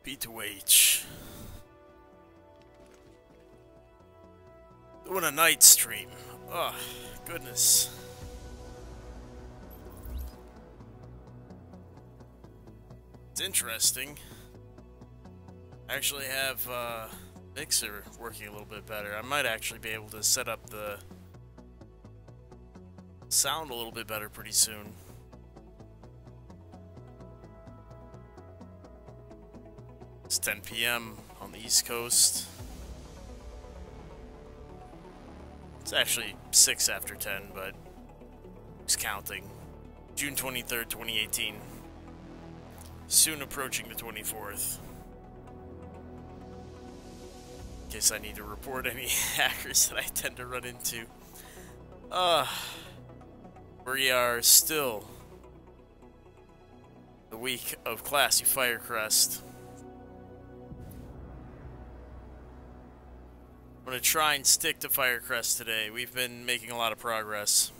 P2H. Doing a night stream. Oh, goodness. It's interesting. I actually have Mixer working a little bit better. I might actually be able to set up the sound a little bit better pretty soon. It's 10 p.m. on the East Coast. It's actually 6 after 10, but who's counting? June 23rd, 2018. Soon approaching the 24th. In case I need to report any hackers that I tend to run into. We are still the week of classy FireCrest. I'm going to try and stick to FireCrest today. We've been making a lot of progress.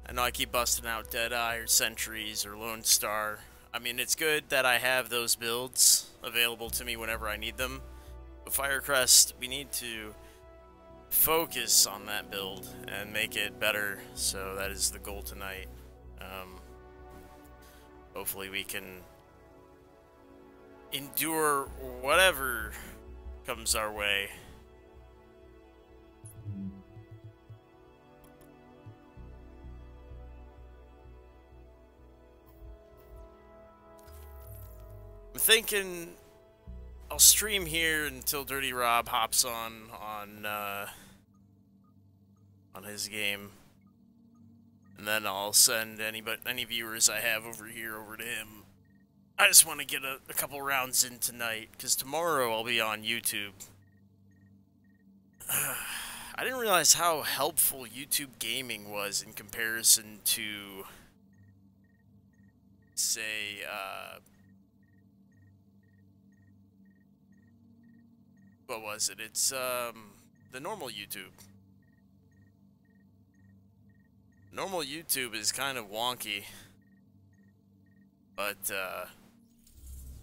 I know I keep busting out Deadeye or Sentries or Lone Star. I mean, it's good that I have those builds available to me whenever I need them. But FireCrest, we need to focus on that build and make it better. So that is the goal tonight. Hopefully we can endure whatever comes our way. I'm thinking I'll stream here until Dirty Rob hops on his game, and then I'll send any viewers I have over here over to him. I just want to get a couple rounds in tonight, because tomorrow I'll be on YouTube. I didn't realize how helpful YouTube gaming was in comparison to, say, what was it? It's, the normal YouTube. Normal YouTube is kind of wonky, but,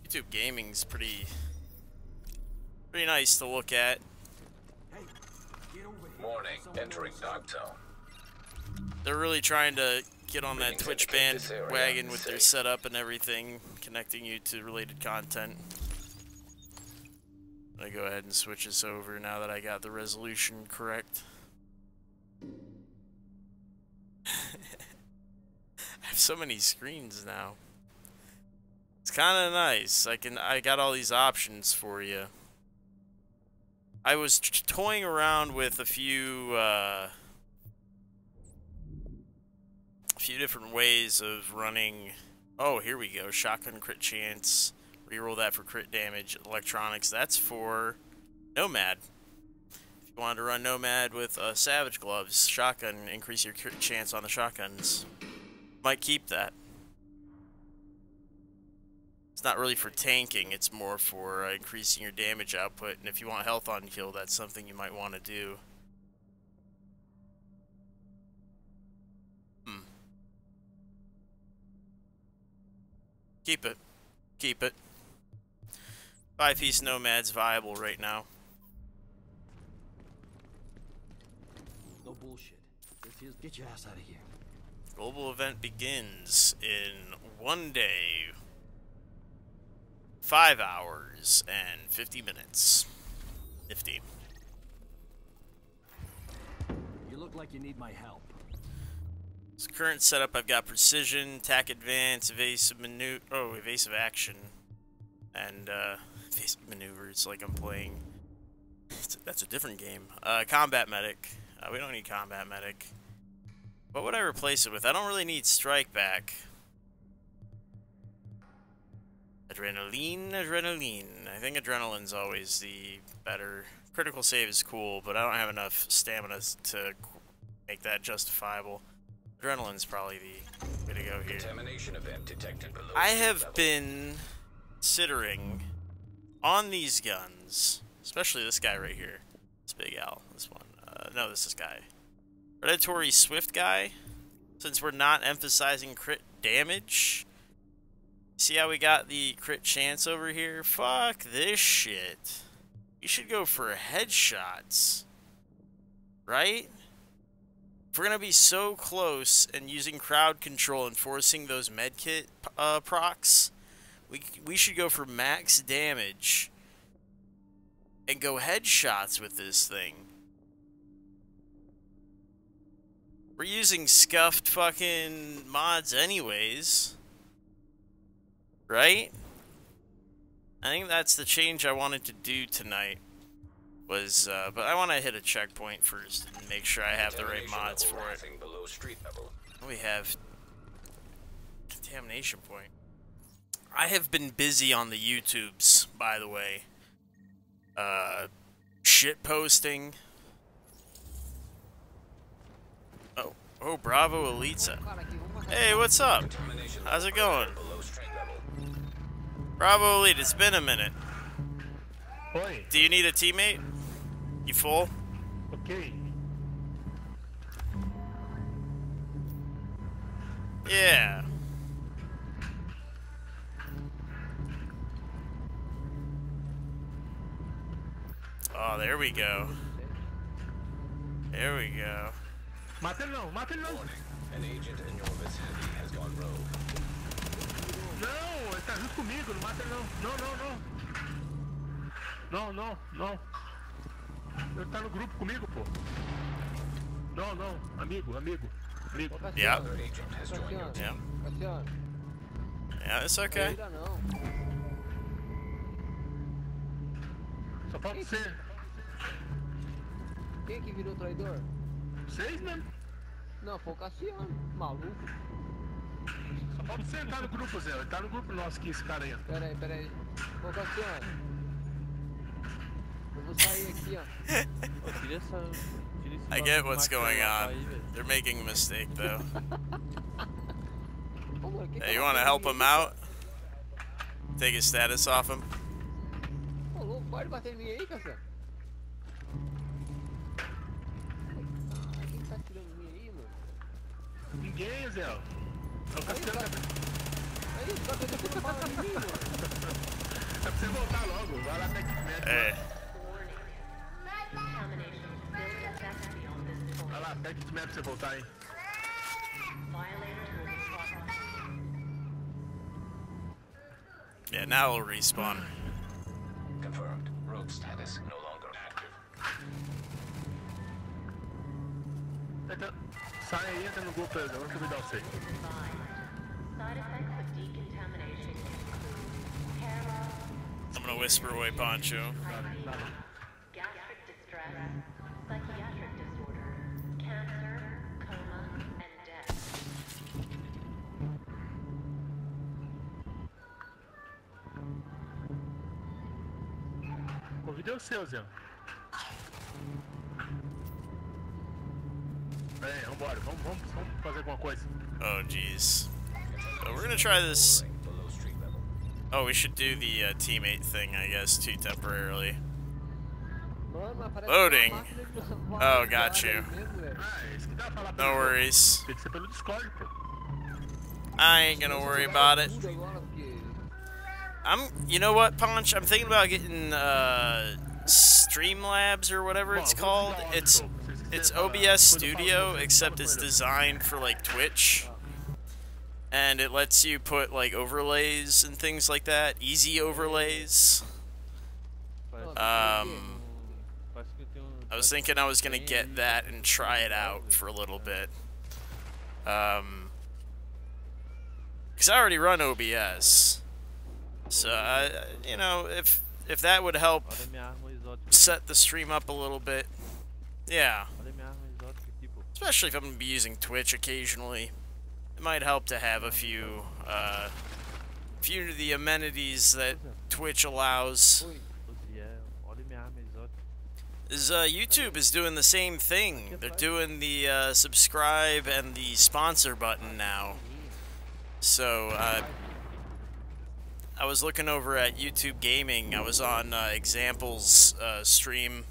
YouTube gaming's pretty nice to look at. Morning, entering dark zone. They're really trying to get on that Twitch bandwagon with their setup and everything, connecting you to related content. I'm gonna go ahead and switch this over now that I got the resolution correct. I have so many screens now. It's kind of nice. I got all these options for you. I was toying around with a few different ways of running. Oh, here we go. Shotgun crit chance. Reroll that for crit damage. Electronics. That's for Nomad. If you wanted to run Nomad with Savage Gloves, shotgun, increase your crit chance on the shotguns. Might keep that. It's not really for tanking, it's more for increasing your damage output, and if you want health on kill, that's something you might want to do. Keep it. Keep it. 5-piece Nomad's viable right now. No bullshit. Get your ass out of here. Global event begins in 1 day. 5 hours and 50 minutes. 50. You look like you need my help. So current setup, I've got precision, attack advance, evasive evasive action, and evasive maneuver. It's like I'm playing. That's a different game. Combat medic. We don't need combat medic. What would I replace it with? I don't really need strike back. Adrenaline. I think adrenaline's always the better. Critical save is cool, but I don't have enough stamina to make that justifiable. Adrenaline's probably the way to go here. Contamination event detected below. I have been considering on these guns, especially this guy right here. This Big Al. This one. No, this guy. Predatory Swift guy. Since we're not emphasizing crit damage, See how we got the crit chance over here? Fuck this shit. You should go for headshots. Right? If we're gonna be so close and using crowd control and forcing those medkit procs, we should go for max damage and go headshots with this thing. We're using scuffed fucking mods anyways. Right? I think that's the change I wanted to do tonight. Was, but I want to hit a checkpoint first and make sure I have the right mods for it. Below street level. We have contamination point. I have been busy on the YouTubes, by the way. Shit posting. Oh, Bravo Elitza. Hey, what's up? How's it going? Bravo Elite, it's been a minute. Oi. Do you need a teammate? You full? Okay. Yeah. Oh, there we go. There we go. Mata ele não, mata ele não. An agent in your vicinity has gone rogue. Não, ele tá junto comigo, não mata ele não. Não. Ele tá no grupo comigo, pô. Não, amigo. Yeah. Another agent has joined your team. Yeah. Yeah, it's okay. Só falta você. Quem que virou traidor? Vocês mesmo. Não, foi o Cassiano, maluco. Só falta você entrar no grupo, Zé. Ele tá no grupo nosso aqui, esse cara aí. Pera aí. Ô, Cassiano. Eu vou sair aqui, ó. I get what's going on. They're making a mistake, though. Ô, mano, Hey, you want to help him out? Take his status off him? Ô, louco, pode bater em mim aí, Cassiano. Quem tá tirando em mim aí, mano? Ninguém, Zé. É o Cassiano. Aí, tá tentando mal em mim, mano. É pra você voltar logo. Vai lá até que mete. Hey. Vai lá, até que mete pra você voltar, hein. Yeah, now we'll respawn. Confirmed. Rogue status no longer active. Entra, sai aí, entra no grupo, eu vou convidar você. Side effects of decontamination include hair loss, I'm gonna whisper away Poncho. gastric distress, psychiatric disorder, cancer, coma, and death. Convidei o seu, Zé. Vambora, vamos fazer alguma coisa. Oh, jeez. So we're gonna try this. Below street level. Oh, we should do the teammate thing, I guess, too, temporarily. Mano, mas parece Loading. uma máquina de lavar Oh, got aí you. mesmo, velho. Isso que dá pra falar No pelo worries. Tem que ser pelo Discord, pô. I ain't gonna worry about it. Tudo agora, porque... You know what, Punch? I'm thinking about getting Streamlabs or whatever it's called. It's OBS Studio, except it's designed for like Twitch, and it lets you put like overlays and things like that, easy overlays. I was thinking I was gonna get that and try it out for a little bit. Because I already run OBS. So, you know, if that would help set the stream up a little bit, yeah. Especially if I'm going to be using Twitch occasionally. It might help to have a few of the amenities that Twitch allows. YouTube is doing the same thing. They're doing the subscribe and the sponsor button now. So, I was looking over at YouTube Gaming. I was on Example's stream.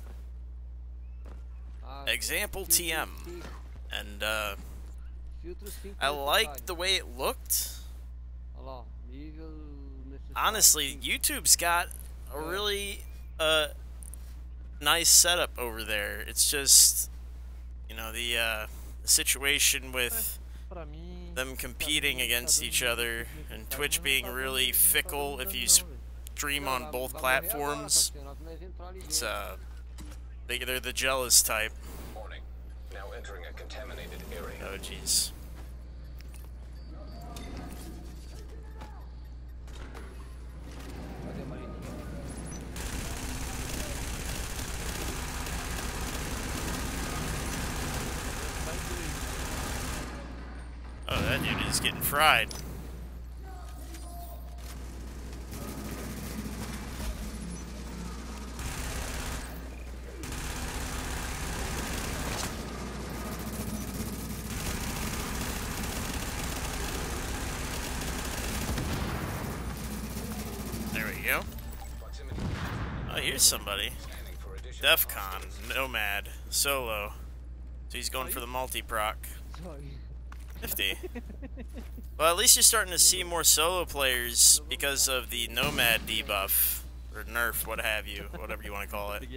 Example TM. And I liked the way it looked. honestly, YouTube's got a really nice setup over there. It's just, you know, the situation with them competing against each other and Twitch being really fickle if you stream on both platforms. It's they're the jealous type. Warning. Now entering a contaminated area. Oh jeez. Oh, that dude is getting fried. There we go. Oh, here's somebody. DEFCON, Nomad, Solo. So he's going for the multi-proc. 50. Well, at least you're starting to see more solo players because of the Nomad debuff. Or nerf, what have you. Whatever you want to call it.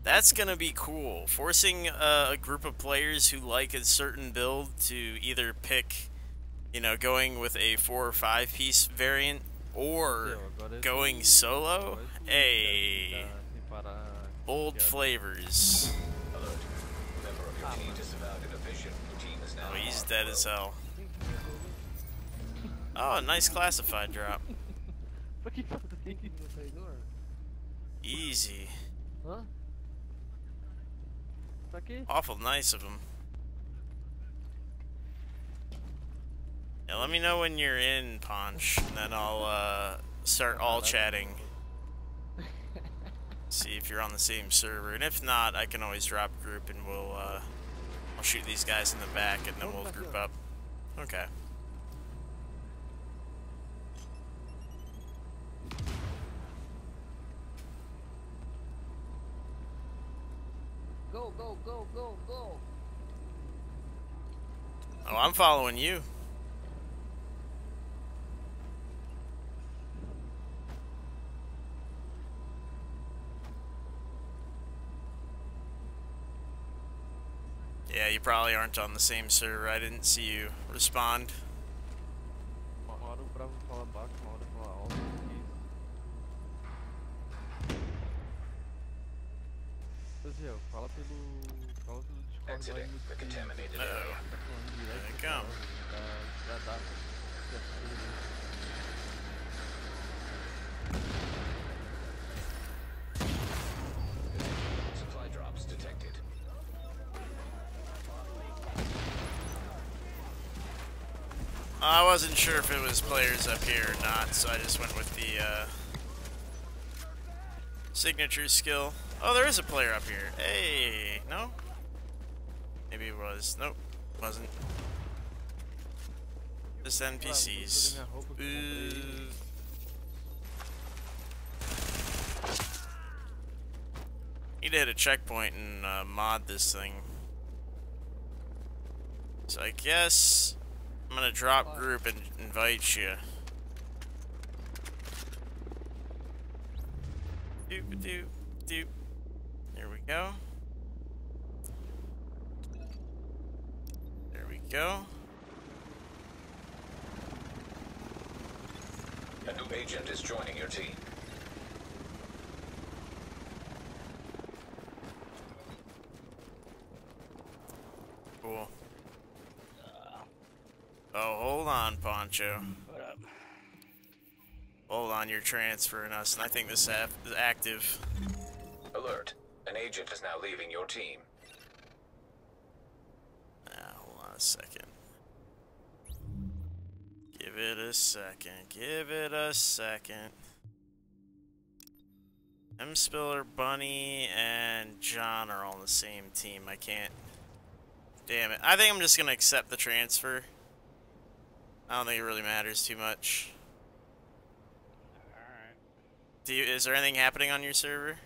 That's gonna be cool. Forcing a group of players who like a certain build to either pick, you know, going with a 4 or 5 piece variant or going solo. Hey, bold flavors. Oh, he's dead as hell. Oh, nice classified drop. Easy. Awful nice of him. Yeah, let me know when you're in, Ponch, and then I'll start all chatting. See if you're on the same server, and if not, I can always drop group and we'll I'll shoot these guys in the back and then we'll group up. Okay. Go, go, go, go, go. Oh, I'm following you. Yeah, you probably aren't on the same server. I didn't see you respond. Exiting the contaminated area. There they come. Supply drops detected. I wasn't sure if it was players up here or not, so I just went with the signature skill. Oh, there is a player up here. Hey, no? Maybe it was. Nope, wasn't. Just NPCs. Ooh. Need to hit a checkpoint and mod this thing. So I guess I'm gonna drop group and invite you. Doop doop doop. There we go. There we go. A new agent is joining your team. Cool. Oh, hold on, Poncho. What up? Hold on, you're transferring us, and I think this app is active. Alert. An agent is now leaving your team. Hold on a second. Give it a second. Give it a second. M. Spiller, Bunny, and John are all on the same team. I can't. Damn it. I think I'm just gonna accept the transfer. I don't think it really matters too much. Alright. Is there anything happening on your server?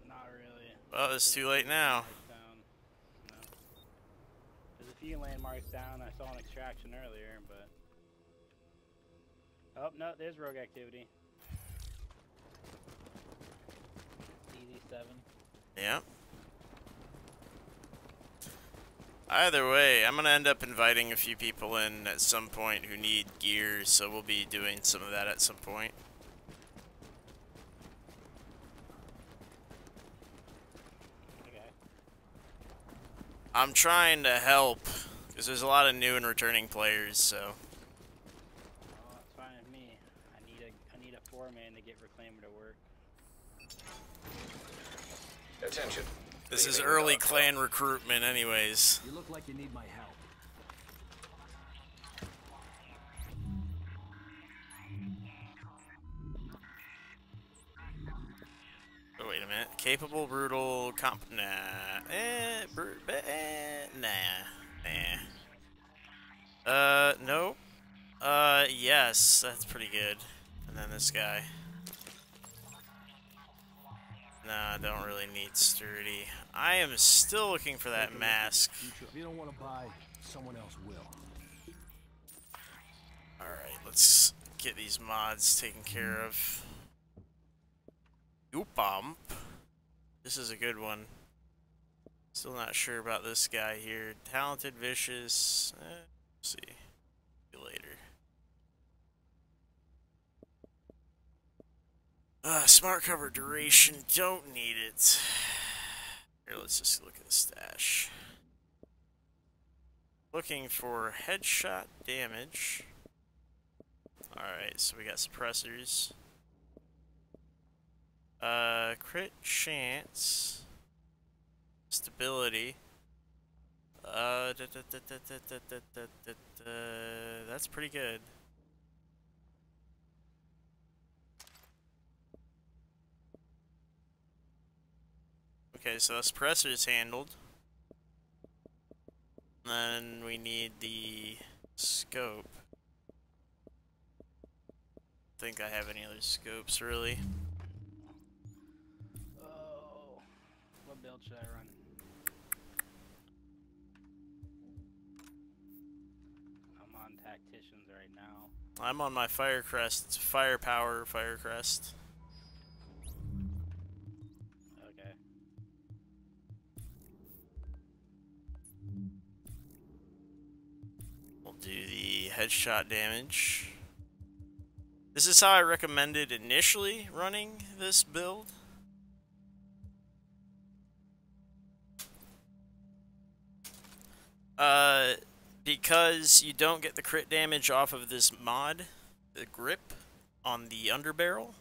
Not really. Well, it's too late now. No. few landmarks down. I saw an extraction earlier, but... Oh, no, there's rogue activity. DZ7. Yeah. Either way, I'm gonna end up inviting a few people in at some point who need gear, so we'll be doing some of that at some point. Okay. I'm trying to help, because there's a lot of new and returning players, so... Oh, it's fine with me. I need a 4-man to get Reclaimer to work. Attention. This is Leaving early dog clan recruitment anyways. You look like you need my help. Oh, wait a minute. Capable, brutal, nah. No. Yes, that's pretty good. And then this guy. Nah, I don't really need sturdy. I am still looking for that mask. If you don't want to buy, someone else will. Alright, let's get these mods taken care of. Oopamp. This is a good one. Still not sure about this guy here. Talented, vicious. Let's see. See you later. Smart cover duration. Don't need it. Here, let's just look at the stash. Looking for headshot damage. Alright, so we got suppressors. Crit chance. Stability. That's pretty good. Okay, so the suppressor is handled. Then we need the scope. I think I have any other scopes really. Oh, what build should I run? I'm on tacticians right now. I'm on my FireCrest. It's firepower FireCrest. Okay. We'll do the headshot damage. This is how I recommended initially running this build. Because you don't get the crit damage off of this mod, the grip on the underbarrel.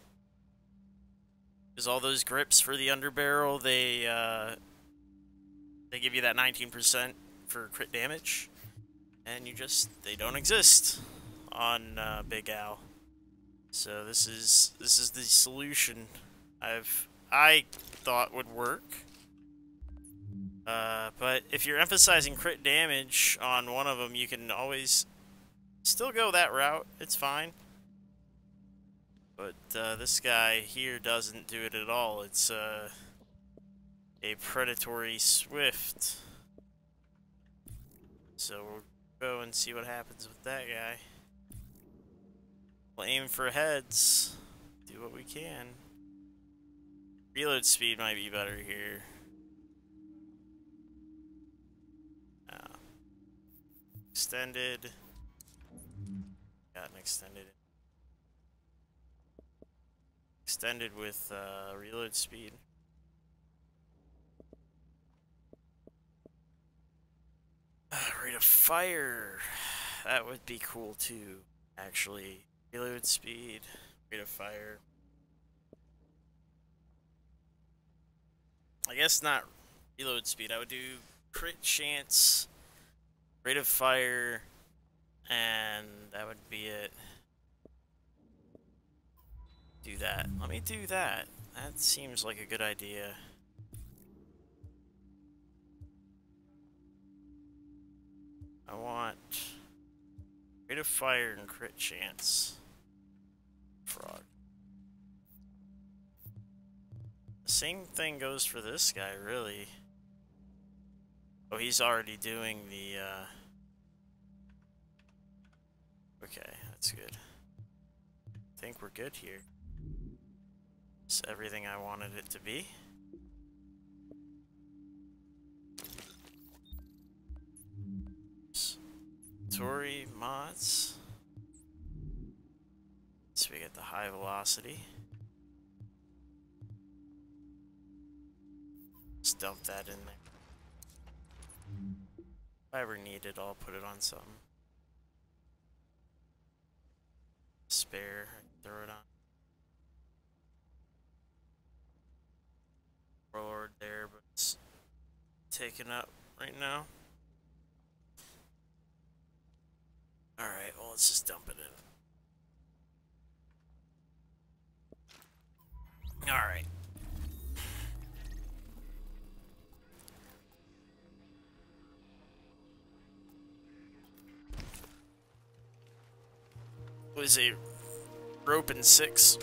Because all those grips for the underbarrel, they give you that 19% for crit damage, and they don't exist on Big Al. So this is the solution I thought would work. But if you're emphasizing crit damage on one of them, you can always still go that route. It's fine. But this guy here doesn't do it at all. It's a predatory swift. So we'll go and see what happens with that guy. We'll aim for heads. Do what we can. Reload speed might be better here. Extended. Got an extended. Extended with reload speed. Rate of fire. That would be cool too, actually. Reload speed, rate of fire. I guess not reload speed. I would do crit chance, rate of fire, and that would be it. Do that. Let me do that. That seems like a good idea. I want rate of fire and crit chance. Frog. The same thing goes for this guy, really. Oh, he's already doing the, Okay, that's good. I think we're good here. It's everything I wanted it to be. Tori mods. So we get the high velocity. Just dump that in there. If I ever need it, I'll put it on something. Spare, I can throw it on. Warlord there, but it's taken up right now. Alright, well, let's just dump it in. Alright. What is a rope and 6?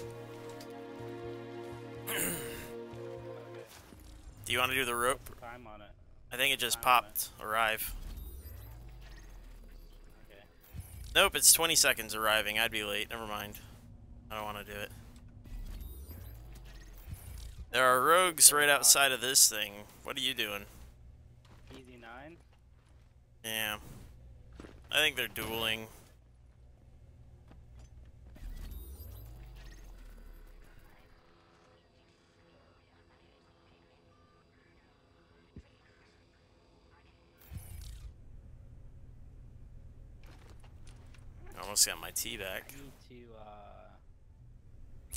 Do you want to do the rope? Time on it. I think it just popped. Arrive. Okay. Nope, it's 20 seconds arriving. I'd be late. Never mind. I don't want to do it. There are rogues right outside of this thing. What are you doing? Easy 9. Yeah. I think they're dueling. Almost got my tea back.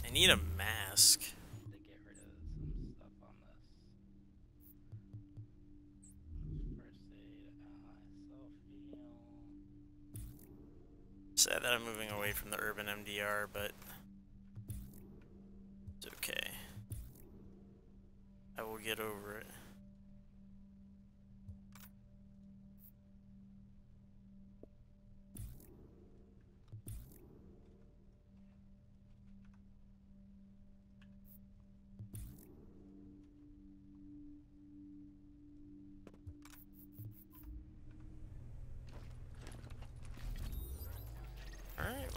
I need a mask. To get rid of some stuff on this. First aid, self-heal. Sad that I'm moving away from the urban MDR, but it's okay. I will get over it.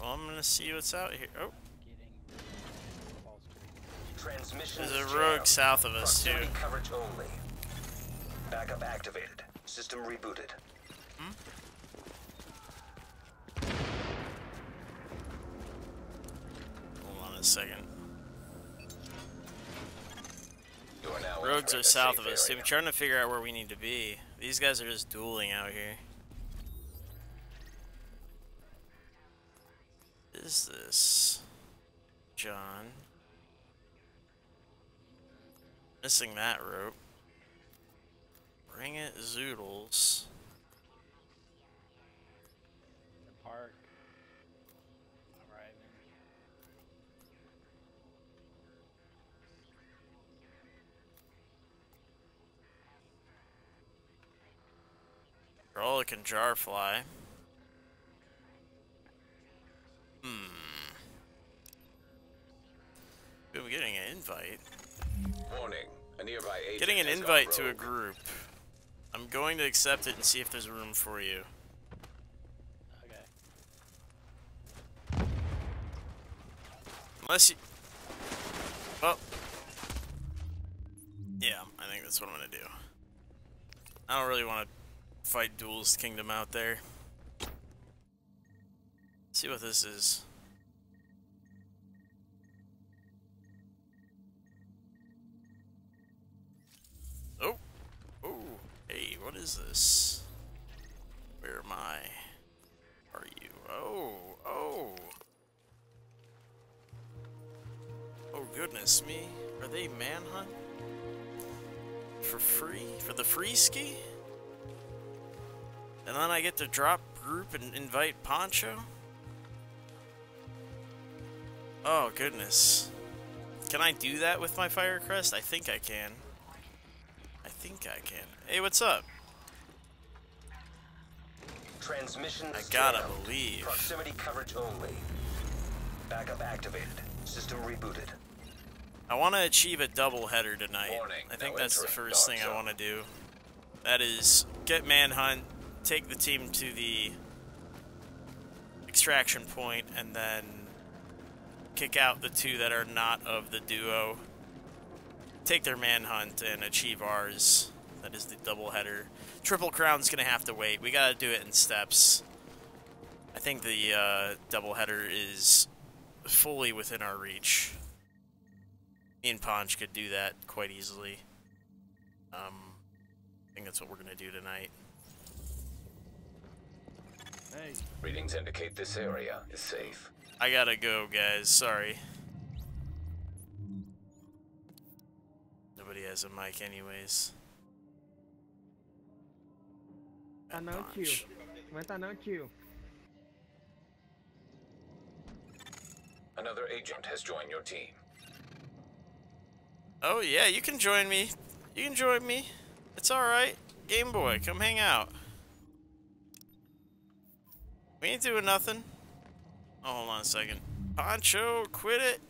Well, I'm gonna see what's out here. Oh, Transmission there's a rogue south of us too. Proximity coverage only. Backup activated. System rebooted. Hold on a second. You are now Rogues entering are a south safe of us too. area. I'm trying to figure out where we need to be. These guys are just dueling out here. What is this? John. Missing that rope. Bring it, Zoodles. The park. Arriving. Frolic and Jarfly. I'm getting an invite. Warning. A nearby agent Getting an has gone invite to a rogue. group. I'm going to accept it and see if there's room for you. Okay. Unless you... Well... Yeah, I think that's what I'm gonna do. I don't really want to fight Duel's Kingdom out there. See what this is. Oh! Oh! Hey, what is this? Where am I? Are you? Oh! Oh! Oh goodness me. Are they manhunt? For free? For the free ski? And then I get to drop group and invite Poncho? Oh goodness. Can I do that with my FireCrest? I think I can. I think I can. Hey, what's up? Transmission I gotta jammed. believe. Proximity coverage only. Backup activated. System rebooted. I want to achieve a double header tonight. Warning, I think now that's the entering first dark thing I zone. want to do. That is, get Manhunt, take the team to the extraction point, and then kick out the two that are not of the duo. Take their Manhunt and achieve ours. That is the doubleheader. Triple Crown's gonna have to wait. We gotta do it in steps. I think the doubleheader is fully within our reach. Me and Ponch could do that quite easily. I think that's what we're gonna do tonight. Hey, Readings indicate this area is safe. I gotta go, guys. Sorry. Nobody has a mic anyways. Tá não, Ponch. tio. Mas tá não, tio. Another agent has joined your team. Oh yeah, you can join me. You can join me. It's alright. Game Boy, come hang out. We ain't doing nothing. Oh, hold on a second. Poncho, quit it.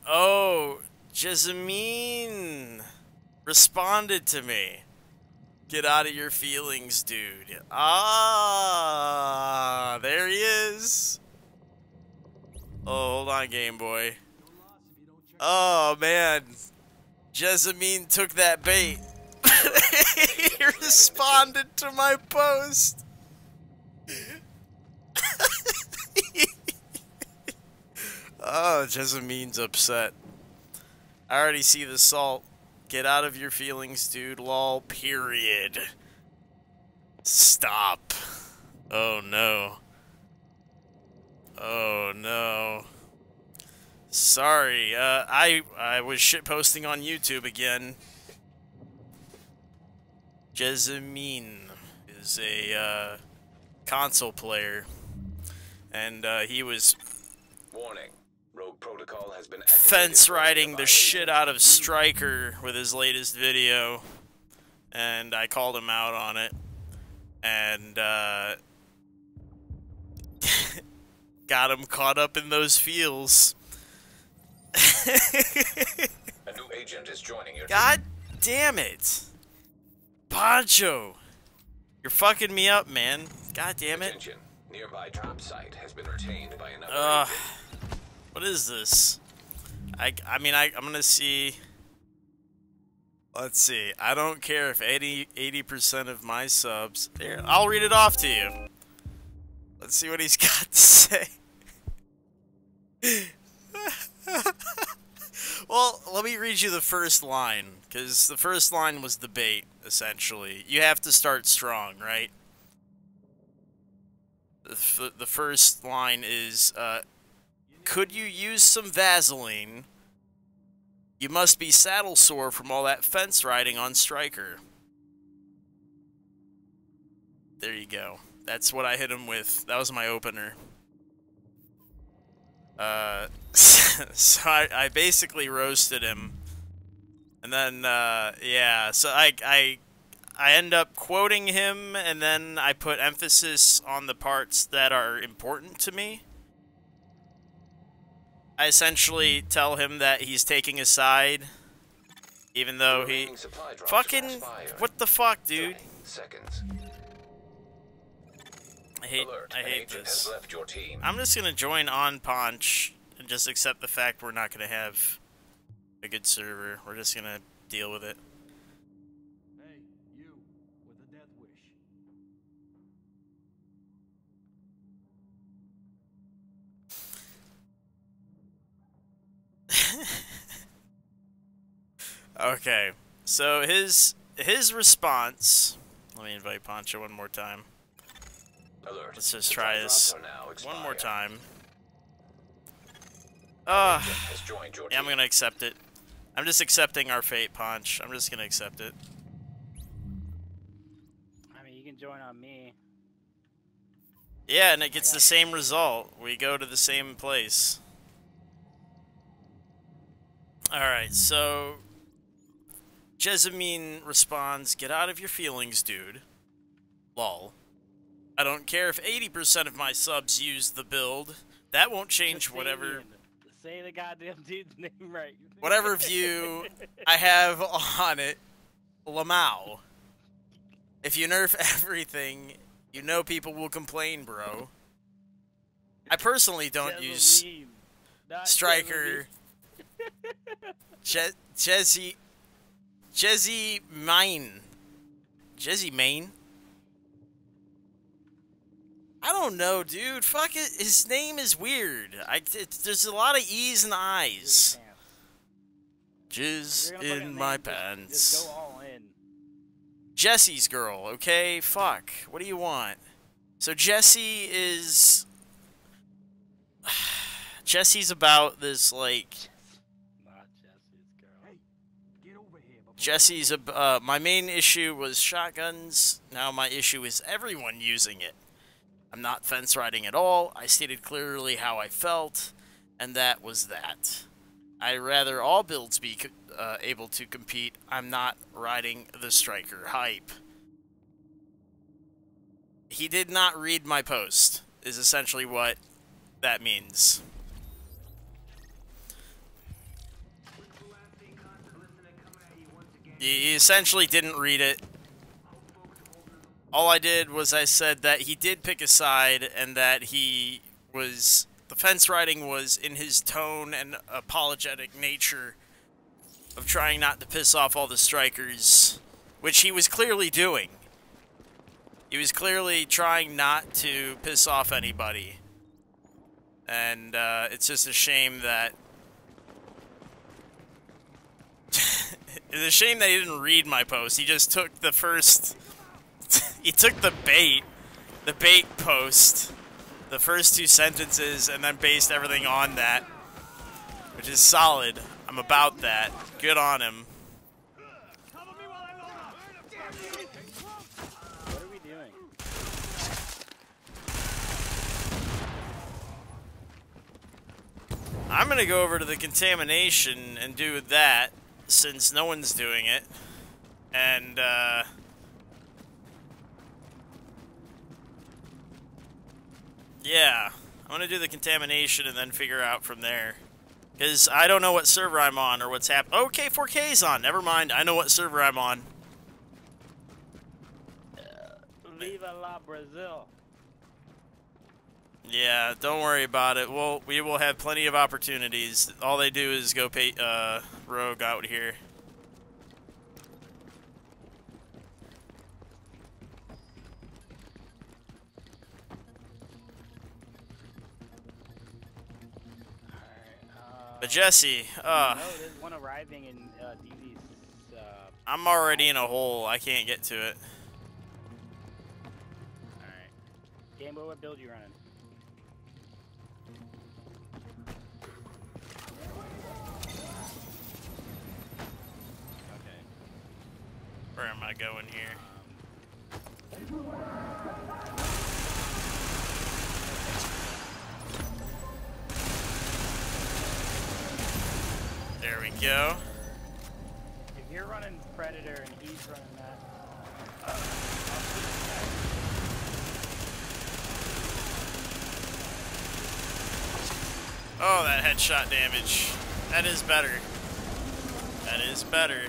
Oh, Jessamine responded to me. Get out of your feelings, dude. Ah, there he is. Oh, hold on, Game Boy. Oh, man. Jessamine took that bait. He responded to my post. Oh, Jessamine's upset. I already see the salt. Get out of your feelings, dude. Lol, period. Stop. Oh, no. Oh, no. Sorry, I was shitposting on YouTube again. Jessamine is a, console player. And, he was Warning. Rogue protocol has been fence riding the shit out of Stryker with his latest video. And I called him out on it. And, got him caught up in those feels. A new agent is joining your God damn it. Poncho. You're fucking me up, man. God damn it. Attention. Nearby drop site has been retained by another Ugh. agent. What is this? I'm gonna see. Let's see. I don't care if 80% of my subs. Here, I'll read it off to you. Let's see what he's got to say. Well, let me read you the first line, because the first line was the bait, essentially. You have to start strong, right? The first line is, could you use some Vaseline? You must be saddle sore from all that fence riding on Stryker. There you go. That's what I hit him with. That was my opener. So I basically roasted him. And then, yeah, so I end up quoting him, and then I put emphasis on the parts that are important to me. I essentially tell him that he's taking a side, even though he... Fucking... What the fuck, dude? Seconds. I hate An agent this. has left your team. I'm just gonna join on Ponch and just accept the fact we're not gonna have a good server. We're just gonna deal with it. hey, you with a death wish. Okay, so his response. Let me invite Poncho one more time. Alert. Let's just Supply try drops this are now one more expired. time. Agent has joined your Yeah, I'm team. gonna accept it. I'm just accepting our fate, Ponch. I'm just gonna accept it. I mean, you can join on me. Yeah, and it gets the same result. We go to the same place. Alright, so... Jessamine responds, get out of your feelings, dude. Lol. I don't care if 80% of my subs use the build. That won't change whatever Say the goddamn dude's name right. Whatever view I have on it, Lamau. If you nerf everything, you know people will complain, bro. I personally don't use Jezeline, not Striker. Jesse Main. I don't know, dude. Fuck it. His name is weird. There's a lot of E's and I's. Jizz in my pants. Just go all in. Jesse's girl, okay? Fuck. What do you want? So Jesse is... Jesse's about this, like... Not Jesse's girl. Hey, get over here. Jesse's... my main issue was shotguns. Now my issue is everyone using it. I'm not fence riding at all. I stated clearly how I felt, and that was that. I'd rather all builds be able to compete. I'm not riding the Striker hype. He did not read my post, is essentially what that means. He essentially didn't read it. All I did was I said that he did pick a side and that he was... The fence riding was in his tone and apologetic nature of trying not to piss off all the strikers, which he was clearly doing. He was clearly trying not to piss off anybody. And it's just a shame that... It's a shame that he didn't read my post. He just took the first... He took the bait post, the first two sentences, and then based everything on that, which is solid. I'm about that. Good on him. What are we doing? I'm gonna go over to the contamination and do that, since no one's doing it. And, yeah, I'm gonna do the contamination and then figure out from there. Because I don't know what server I'm on or what's happening. Oh, K4K's on. Never mind. I know what server I'm on. Viva la Brazil. Yeah, don't worry about it. We will have plenty of opportunities. All they do is go pay rogue out here. But Jesse, No, there's one arriving in DV's. I'm already in a hole. I can't get to it. Alright. Gambo, what build you running? Okay. Where am I going here? There we go. If you're running Predator and he's running that, Oh, that headshot damage. That is better. That is better.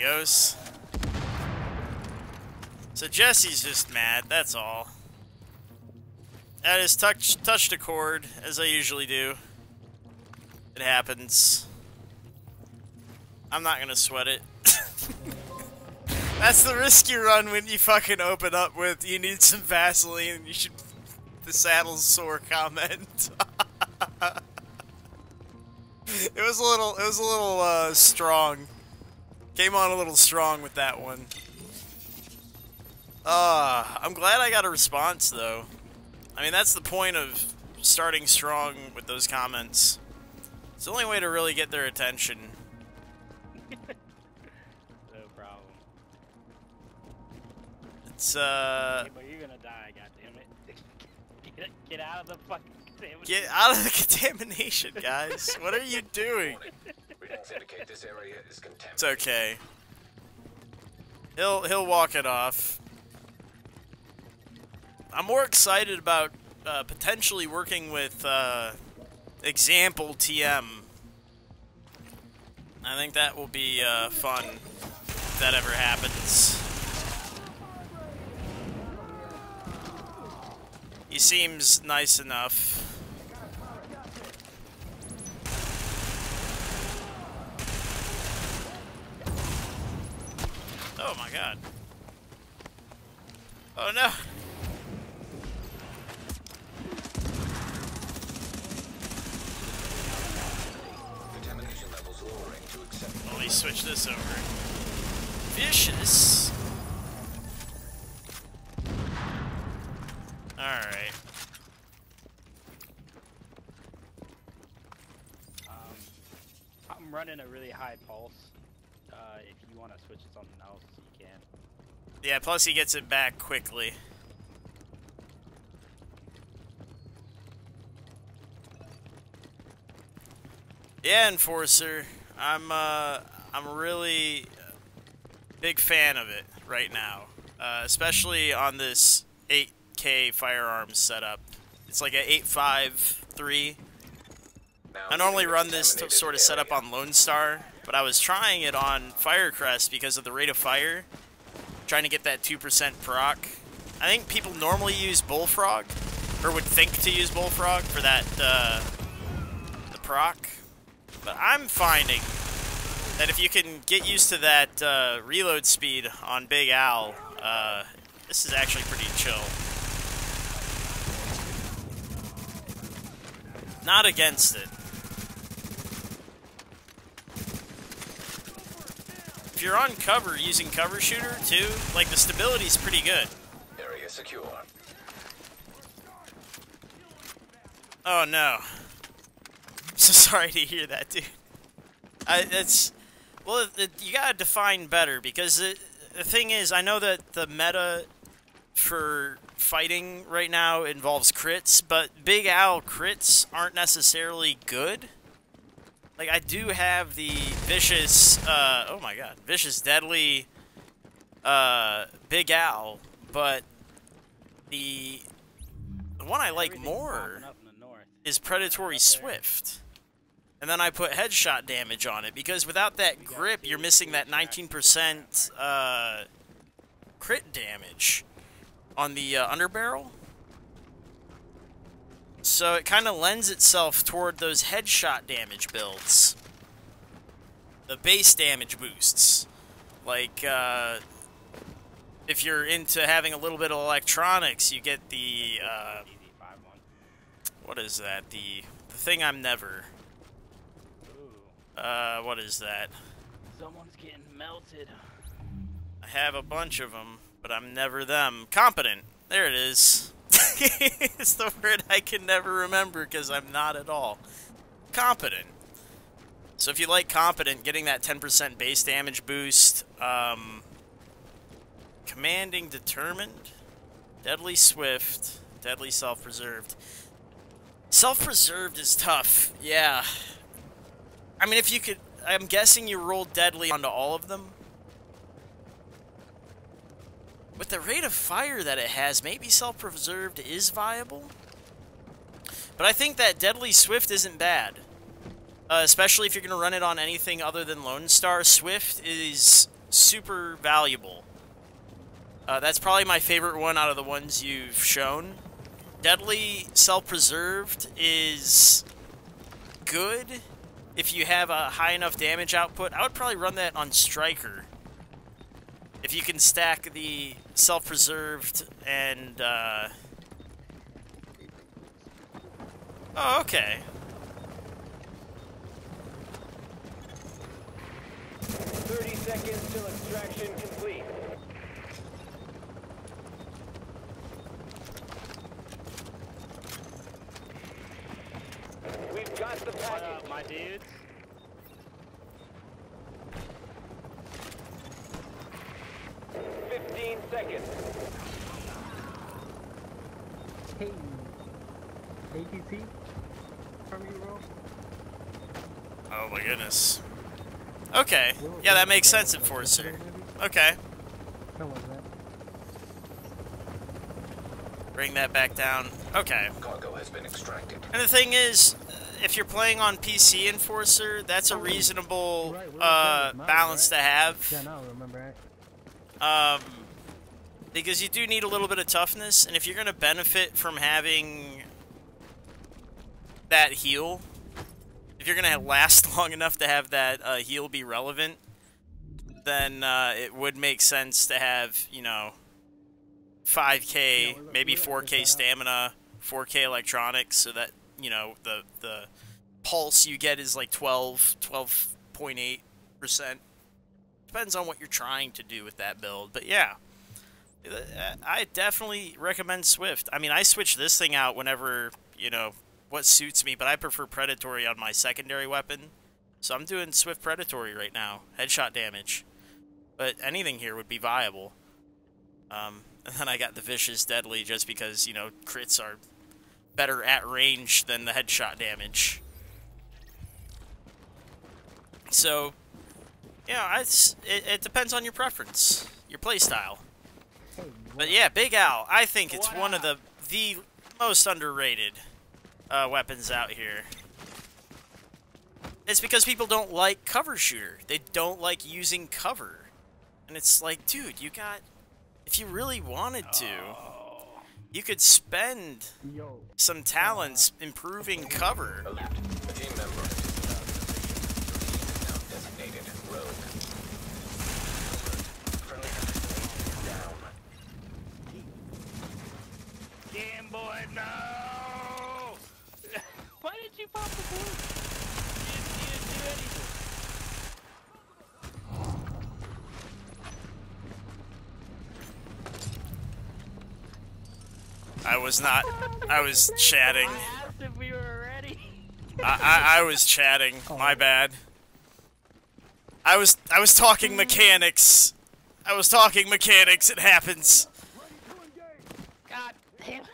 Goes. So Jesse's just mad, that's all. I just touched a chord, as I usually do. It happens. I'm not gonna sweat it. That's the risk you run when you fucking open up with, you need some Vaseline, you should... The saddle's sore comment. It was a little strong. Came on a little strong with that one. I'm glad I got a response, though. I mean, that's the point of starting strong with those comments. It's the only way to really get their attention. no problem. It's, Hey, but you're gonna die, goddammit. Get out of the fucking contamination. Get out of the contamination, guys. What are you doing? Readings indicate this area is contaminated. It's okay. He'll walk it off. I'm more excited about potentially working with Example TM. I think that will be fun if that ever happens. He seems nice enough. Oh my god. Oh no. Contamination levels lowering to acceptable. Well, he switched this over. Vicious. Alright. I'm running a really high pulse. If you want to switch to something else, you can. Yeah, plus he gets it back quickly. Yeah, Enforcer. I'm really big fan of it right now. Especially on this 8K firearms setup. It's like a 8.5.3. I normally run this sort of setup on Lone Star, but I was trying it on FireCrest because of the rate of fire. Trying to get that 2% proc. I think people normally use Bullfrog, or would think to use Bullfrog for that, the proc. But I'm finding that if you can get used to that reload speed on Big Al, this is actually pretty chill. Not against it. If you're on cover using cover shooter too, like the stability's pretty good. Area secure. Oh no. I'm so sorry to hear that, dude. You gotta define better, because the thing is, I know that the meta for fighting right now involves crits, but Big Al crits aren't necessarily good. Like, I do have the vicious, oh my god, vicious deadly, Big Al, but the one I like more is Predatory Swift. And then I put headshot damage on it, because without that grip, you're missing that 19% crit damage on the underbarrel. So it kind of lends itself toward those headshot damage builds. The base damage boosts. Like, if you're into having a little bit of electronics, you get the, what is that? The thing I'm never. What is that? Someone's getting melted. I have a bunch of them, but I'm never them. Competent. There it is. It's the word I can never remember because I'm not at all. Competent. So if you like Competent, getting that 10% base damage boost, Commanding Determined, Deadly Swift, Deadly Self-Preserved. Self-Preserved is tough, yeah. I mean, if you could, I'm guessing you rolled Deadly onto all of them. With the rate of fire that it has, maybe Self-Preserved is viable. But I think that Deadly Swift isn't bad. Especially if you're going to run it on anything other than Lone Star. Swift is super valuable. That's probably my favorite one out of the ones you've shown. Deadly Self-Preserved is good if you have a high enough damage output. I would probably run that on Striker. If you can stack the Self-Preserved and, oh, okay. 30 seconds till extraction complete. We've got the package. What up, my dudes? Seconds. Hey. ATT from you, bro? Oh my goodness. Okay. Yeah, that makes sense, Enforcer. Okay. When was that? Bring that back down. Okay. Cargo has been extracted. And the thing is, if you're playing on PC, Enforcer, that's a reasonable balance to have. Yeah, no, remember that. Because you do need a little bit of toughness, and if you're going to benefit from having that heal, if you're going to last long enough to have that heal be relevant, then it would make sense to have, you know, 5k, maybe 4k stamina, 4k electronics, so that, you know, the pulse you get is like 12.8%. Depends on what you're trying to do with that build, but yeah. I definitely recommend Swift. I mean, I switch this thing out whenever, you know, what suits me, but I prefer Predatory on my secondary weapon. So I'm doing Swift Predatory right now. Headshot damage. But anything here would be viable. And then I got the Vicious Deadly just because, you know, crits are better at range than the headshot damage. So, you know, it depends on your preference, your playstyle. But yeah, Big Al, I think it's one of the most underrated weapons out here. It's because people don't like cover shooter. They don't like using cover. And it's like, dude, you got... If you really wanted to, you could spend some talents improving cover. A team member now designated rogue. Friendly down. Game boy, no! Why did you pop the blue? You didn't do anything. I was not. I was chatting. I asked if we were ready. I was chatting. My bad. I was talking mechanics. I was talking mechanics. It happens. God damn it.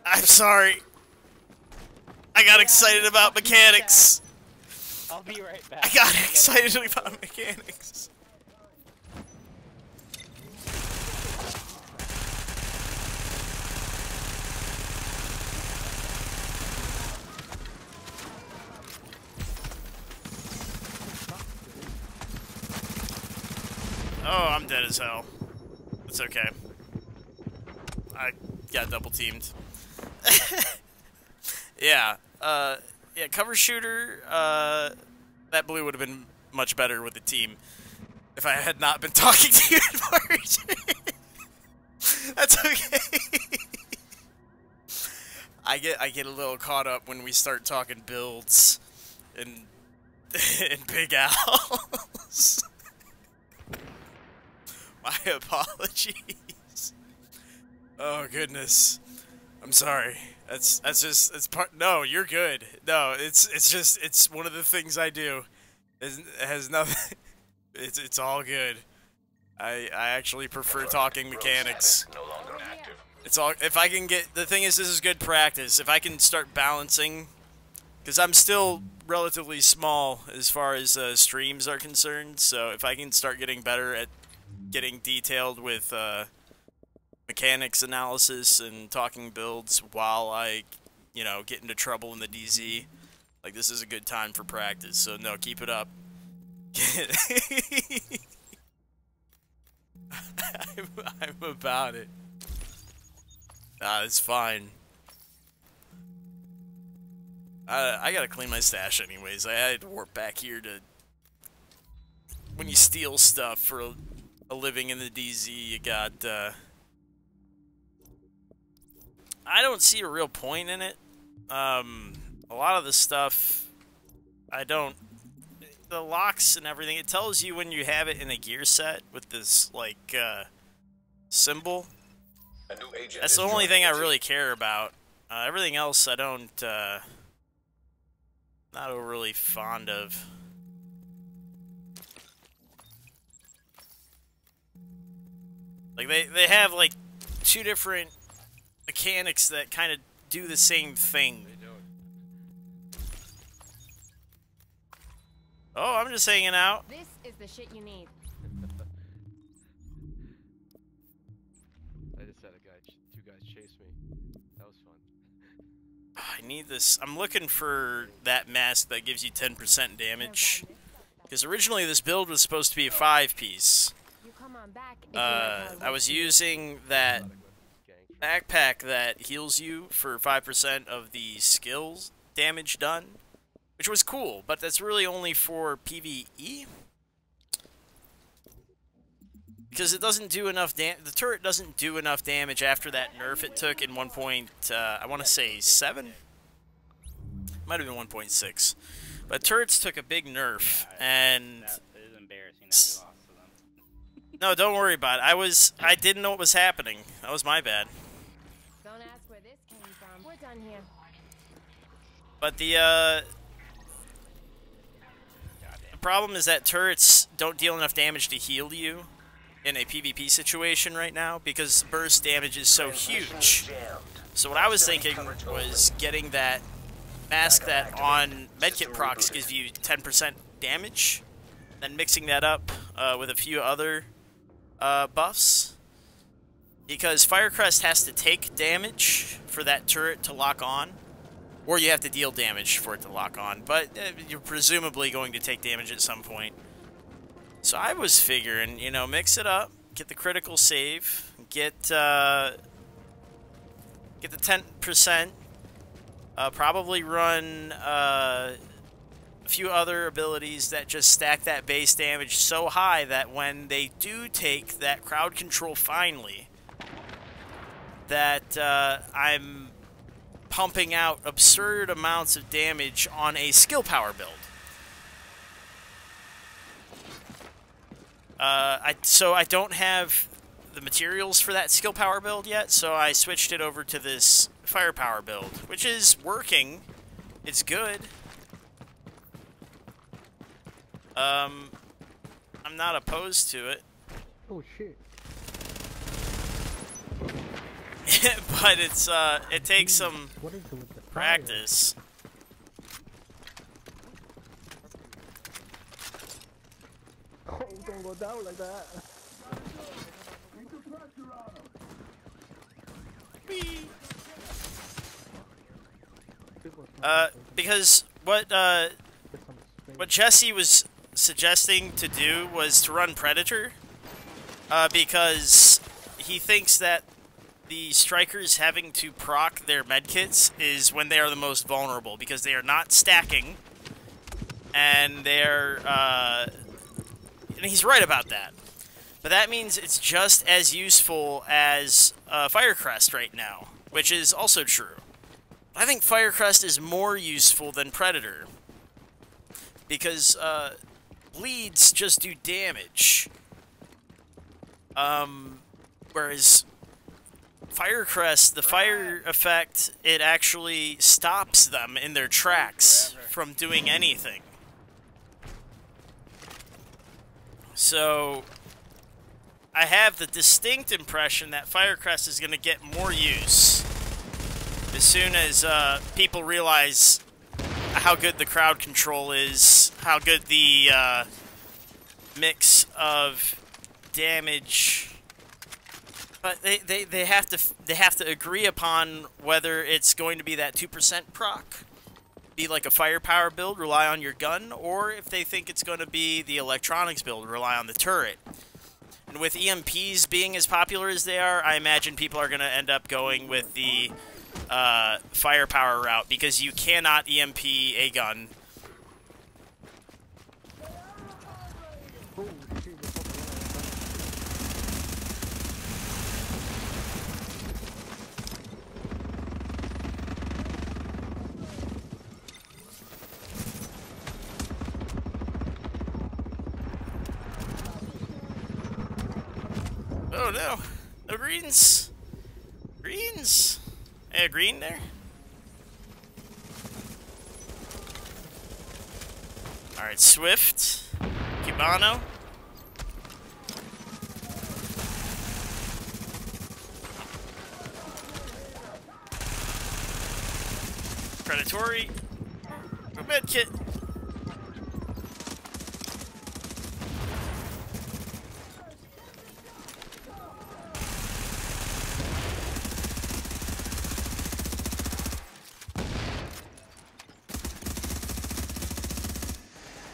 I'm sorry. I got excited about mechanics. I'll be right back. I got excited about mechanics. Oh, I'm dead as hell. It's okay. I got double teamed. Yeah, yeah, cover shooter, that blue would have been much better with the team if I had not been talking to you at March. That's okay. I get a little caught up when we start talking builds and Big Al's. My apologies. Oh goodness. I'm sorry. That's just it's part. No, you're good. No, it's just it's one of the things I do. It has nothing. It's all good. I actually prefer talking mechanics. No longer active. It's all if I can get. The thing is, this is good practice. If I can start balancing, because I'm still relatively small as far as streams are concerned. So if I can start getting better at getting detailed with mechanics analysis and talking builds while I, you know, get into trouble in the DZ, like this is a good time for practice. So no, keep it up. I'm about it. Nah, it's fine. I gotta clean my stash anyways. I had to warp back here to... When you steal stuff for a living in the DZ, you got, I don't see a real point in it. A lot of the stuff, I don't... The locks and everything, it tells you when you have it in a gear set with this, like, symbol. A new agent That's the is only joining thing I the really care about. Everything else I don't, not overly fond of. Like, they have, like, two different mechanics that kind of do the same thing. They don't. Oh, I'm just hanging out. This is the shit you need. I just had two guys chase me. That was fun. I need this. I'm looking for that mask that gives you 10% damage. Because originally this build was supposed to be a 5-piece. I was using that backpack that heals you for 5% of the skills damage done, which was cool, but that's really only for PvE. Because it doesn't do enough the turret doesn't do enough damage after that nerf it took in 1. I want to say 7? Might have been 1.6. But turrets took a big nerf, and... It is embarrassing that we lost to them. No, don't worry about it. I didn't know what was happening. That was my bad. Don't ask where this came from. We're done here. But the problem is that turrets don't deal enough damage to heal you in a PvP situation right now, because burst damage is so huge. So what I was thinking was getting that mask that on medkit procs gives you 10% damage, then mixing that up with a few other buffs, because FireCrest has to take damage for that turret to lock on, or you have to deal damage for it to lock on, but you're presumably going to take damage at some point. So I was figuring, you know, mix it up, get the critical save, get the 10%, probably run a few other abilities that just stack that base damage so high that when they do take that crowd control finally, that I'm pumping out absurd amounts of damage on a skill power build. So I don't have the materials for that skill power build yet, so I switched it over to this firepower build, which is working. It's good. I'm not opposed to it. Oh shit. But it's it takes some practice. Oh, don't go down like that. Because what Jesse was suggesting to do was to run Predator, because he thinks that the strikers having to proc their medkits is when they are the most vulnerable, because they are not stacking, and they're, and he's right about that. But that means it's just as useful as FireCrest right now, which is also true. I think FireCrest is more useful than Predator, because bleeds just do damage, whereas FireCrest, the fire effect, it actually stops them in their tracks from doing anything. So I have the distinct impression that FireCrest is going to get more use as soon as people realize how good the crowd control is, how good the mix of damage. But they have to agree upon whether it's going to be that 2% proc, be like a firepower build, rely on your gun, or if they think it's going to be the electronics build, rely on the turret. And with EMPs being as popular as they are, I imagine people are going to end up going with the firepower route, because you cannot EMP a gun. Oh no! No greens! Greens! A green there? Alright, Swift. Cubano. Predatory. Med kit.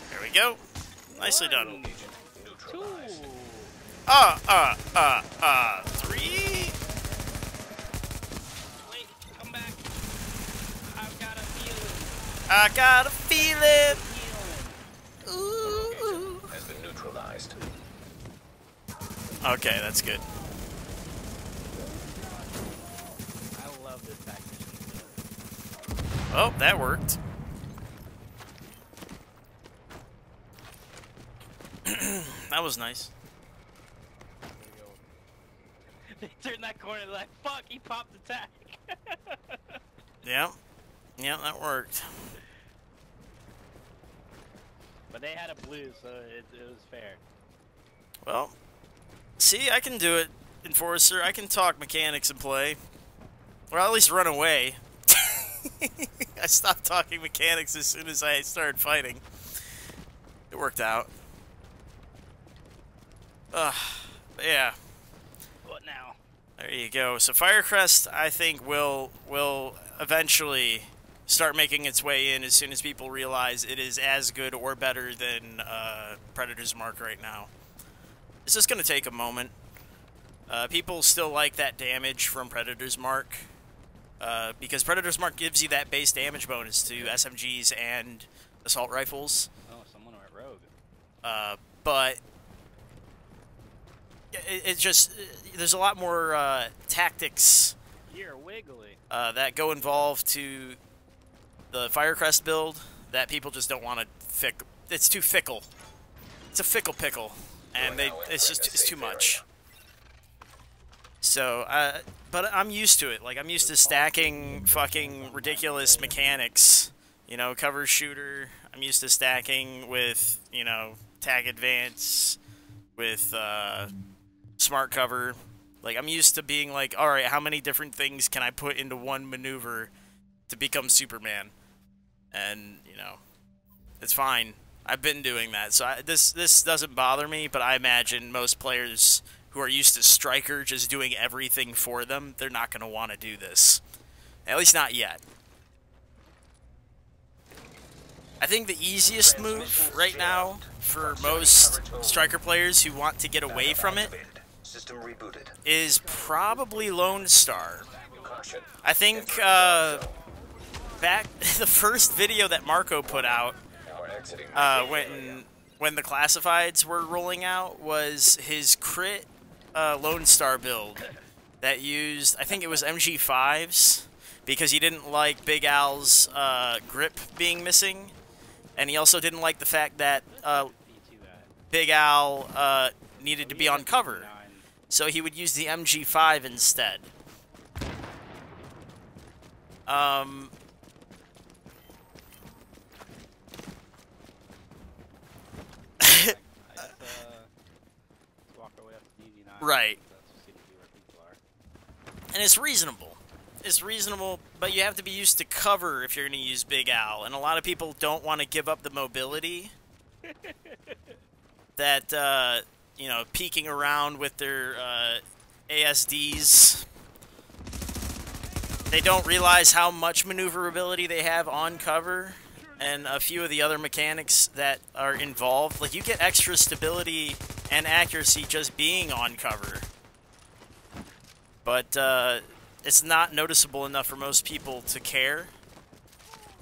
There we go. Nicely done. 3. Wait, come back. I've got a feeling. I got a feeling. Ooh. Has been neutralized. Okay, that's good. I love this tactician. Oh, that worked. That was nice. They turned that corner, they're like, fuck, he popped the tack. Yeah. Yeah, that worked. But they had a blue, so it was fair. Well, see, I can do it, Enforcer. I can talk mechanics and play. Or at least run away. I stopped talking mechanics as soon as I started fighting. It worked out. Yeah. What now? There you go. So FireCrest, I think, will eventually start making its way in as soon as people realize it is as good or better than Predator's Mark right now. It's just going to take a moment. People still like that damage from Predator's Mark, because Predator's Mark gives you that base damage bonus to SMGs and assault rifles. Oh, someone went rogue. But it just, there's a lot more tactics You're wiggly. that go involved to the FireCrest build that people just don't want to it's too fickle. It's a fickle pickle, and it's too much. So, but I'm used to it. Like, I'm used to stacking fucking ridiculous mechanics. You know, cover shooter. I'm used to stacking with, you know, tag advance, with smart cover. Like, I'm used to being like, alright, how many different things can I put into one maneuver to become Superman? And, you know, it's fine. I've been doing that. So this doesn't bother me, but I imagine most players who are used to Striker just doing everything for them, they're not going to want to do this. At least not yet. I think the easiest move right now for most Striker players who want to get away from it is probably Lone Star. I think back the first video that Marco put out when the classifieds were rolling out was his crit Lone Star build that used, I think it was MG5s, because he didn't like Big Al's grip being missing, and he also didn't like the fact that Big Al needed to be on cover, so he would use the MG5 instead. Right. And it's reasonable. It's reasonable, but you have to be used to cover if you're going to use Big Al. And a lot of people don't want to give up the mobility that, you know, peeking around with their ASDs. They don't realize how much maneuverability they have on cover, and a few of the other mechanics that are involved. Like, you get extra stability and accuracy just being on cover. But it's not noticeable enough for most people to care.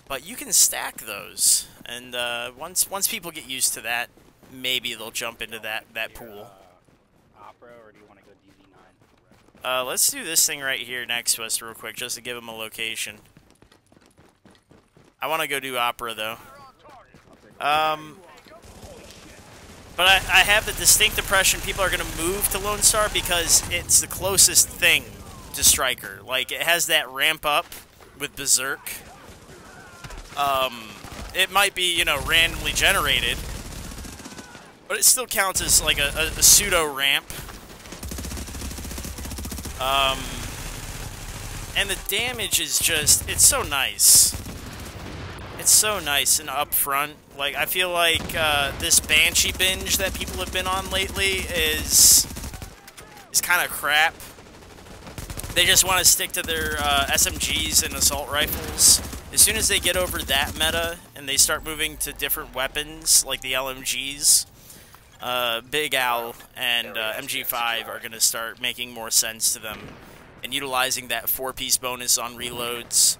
But you can stack those, and once people get used to that, maybe they'll jump into that pool. Opera, or do you want to go DZ9? Let's do this thing right here next to us real quick, just to give them a location. I want to go do Opera, though. But I have the distinct impression people are going to move to Lone Star because it's the closest thing to Striker. Like, it has that ramp up with Berserk. It might be, you know, randomly generated, but it still counts as like a pseudo ramp. And the damage is just, it's so nice. it's so nice and upfront. Like, I feel like this Banshee binge that people have been on lately is kind of crap. They just want to stick to their SMGs and assault rifles. As soon as they get over that meta and they start moving to different weapons, like the LMGs, Big Owl and MG5 are going to start making more sense to them. And utilizing that 4-piece bonus on reloads,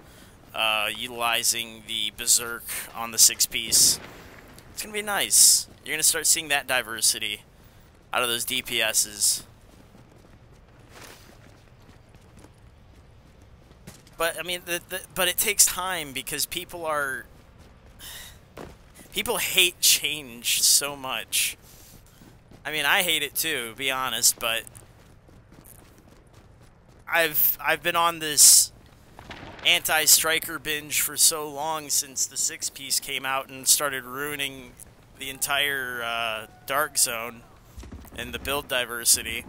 utilizing the Berserk on the 6-piece. It's going to be nice. You're going to start seeing that diversity out of those DPSs. But, I mean, but it takes time because people hate change so much. I mean, I hate it too, to be honest, but I've been on this anti-striker binge for so long since the 6-piece came out and started ruining the entire Dark Zone and the build diversity.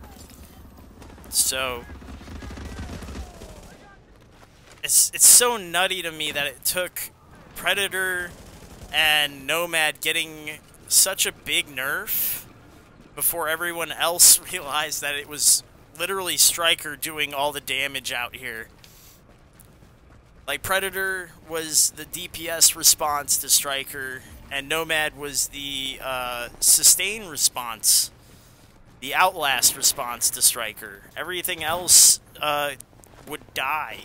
So it's so nutty to me that it took Predator and Nomad getting such a big nerf before everyone else realized that it was literally Striker doing all the damage out here. Like, Predator was the DPS response to Striker, and Nomad was the sustain response, the Outlast response to Striker. Everything else would die.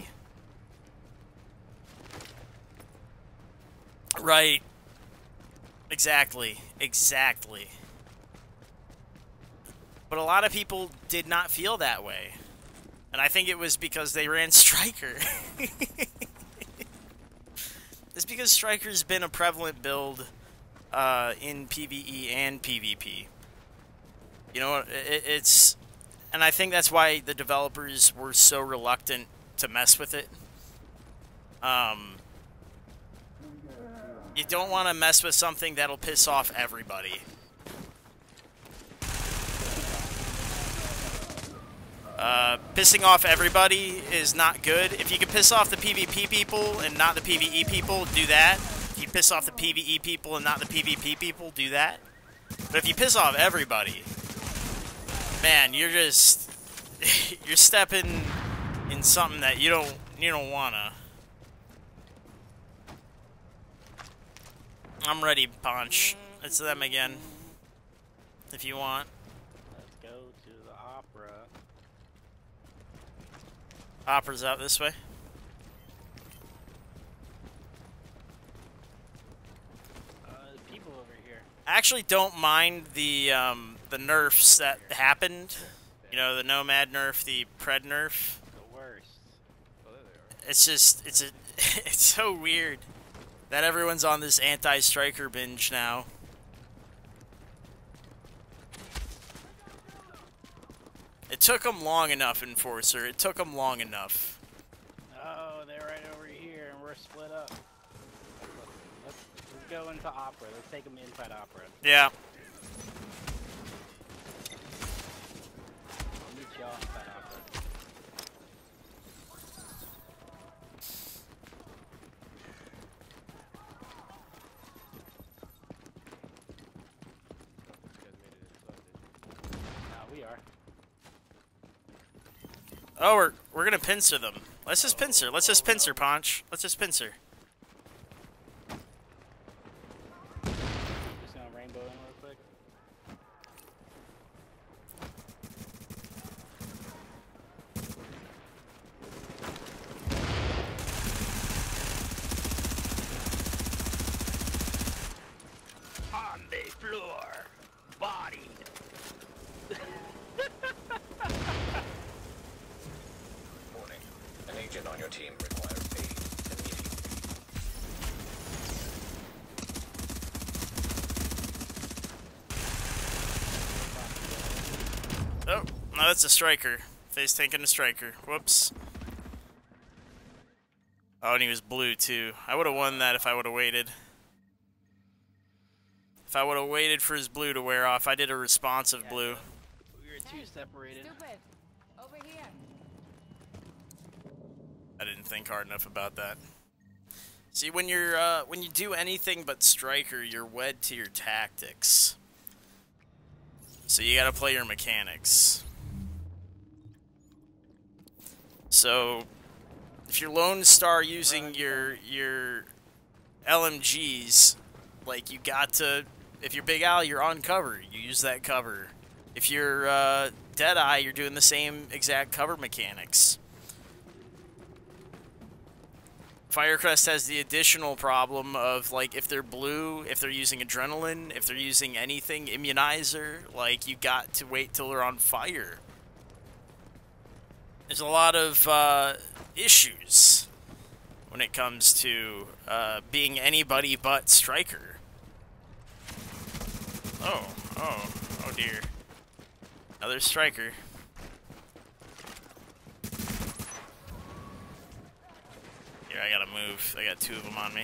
Right. Exactly. Exactly. But a lot of people did not feel that way. And I think it was because they ran Striker. It's because Striker's been a prevalent build in PvE and PvP. You know, it's... And I think that's why the developers were so reluctant to mess with it. You don't want to mess with something that'll piss off everybody. Pissing off everybody is not good. If you can piss off the PvP people and not the PvE people, do that. If you piss off the PvE people and not the PvP people, do that. But if you piss off everybody, man, you're just you're stepping in something that you don't wanna. I'm ready, Punch. It's them again. If you want. Let's go to the opera. Opera's out this way. The people over here. I actually don't mind the nerfs that happened. You know, the Nomad nerf, the Pred nerf. The worst. It's just, it's so weird that everyone's on this anti-striker binge now. It took them long enough, Enforcer. It took them long enough. Oh, they're right over here, and we're split up. Let's go into Opera. Let's take them inside Opera. Yeah. I'll meet you outside Opera. No, we are. Oh, we're gonna pincer them. Let's just pincer. Let's just pincer, Ponch. Let's just pincer. Just gonna rainbow in real quick. On the floor, bodied. Warning. An agent on your team requires aid immediately. Oh, no, that's a striker. Face tanking a striker. Whoops. Oh, and he was blue, too. I would have won that if I would have waited. If I would have waited for his blue to wear off. I did a responsive blue. We were too separated. Stupid. Over here. I didn't think hard enough about that. See, when you do anything but striker, you're wed to your tactics. So you gotta play your mechanics. So if you're Lone Star using your LMGs, like you got to, if you're Big Al, you're on cover. You use that cover. If you're Deadeye, you're doing the same exact cover mechanics. FireCrest has the additional problem of, like, if they're blue, if they're using adrenaline, if they're using anything, immunizer, like, you got to wait till they're on fire. There's a lot of issues when it comes to being anybody but striker. Oh dear. Another striker. Here, I gotta move. I got 2 of them on me.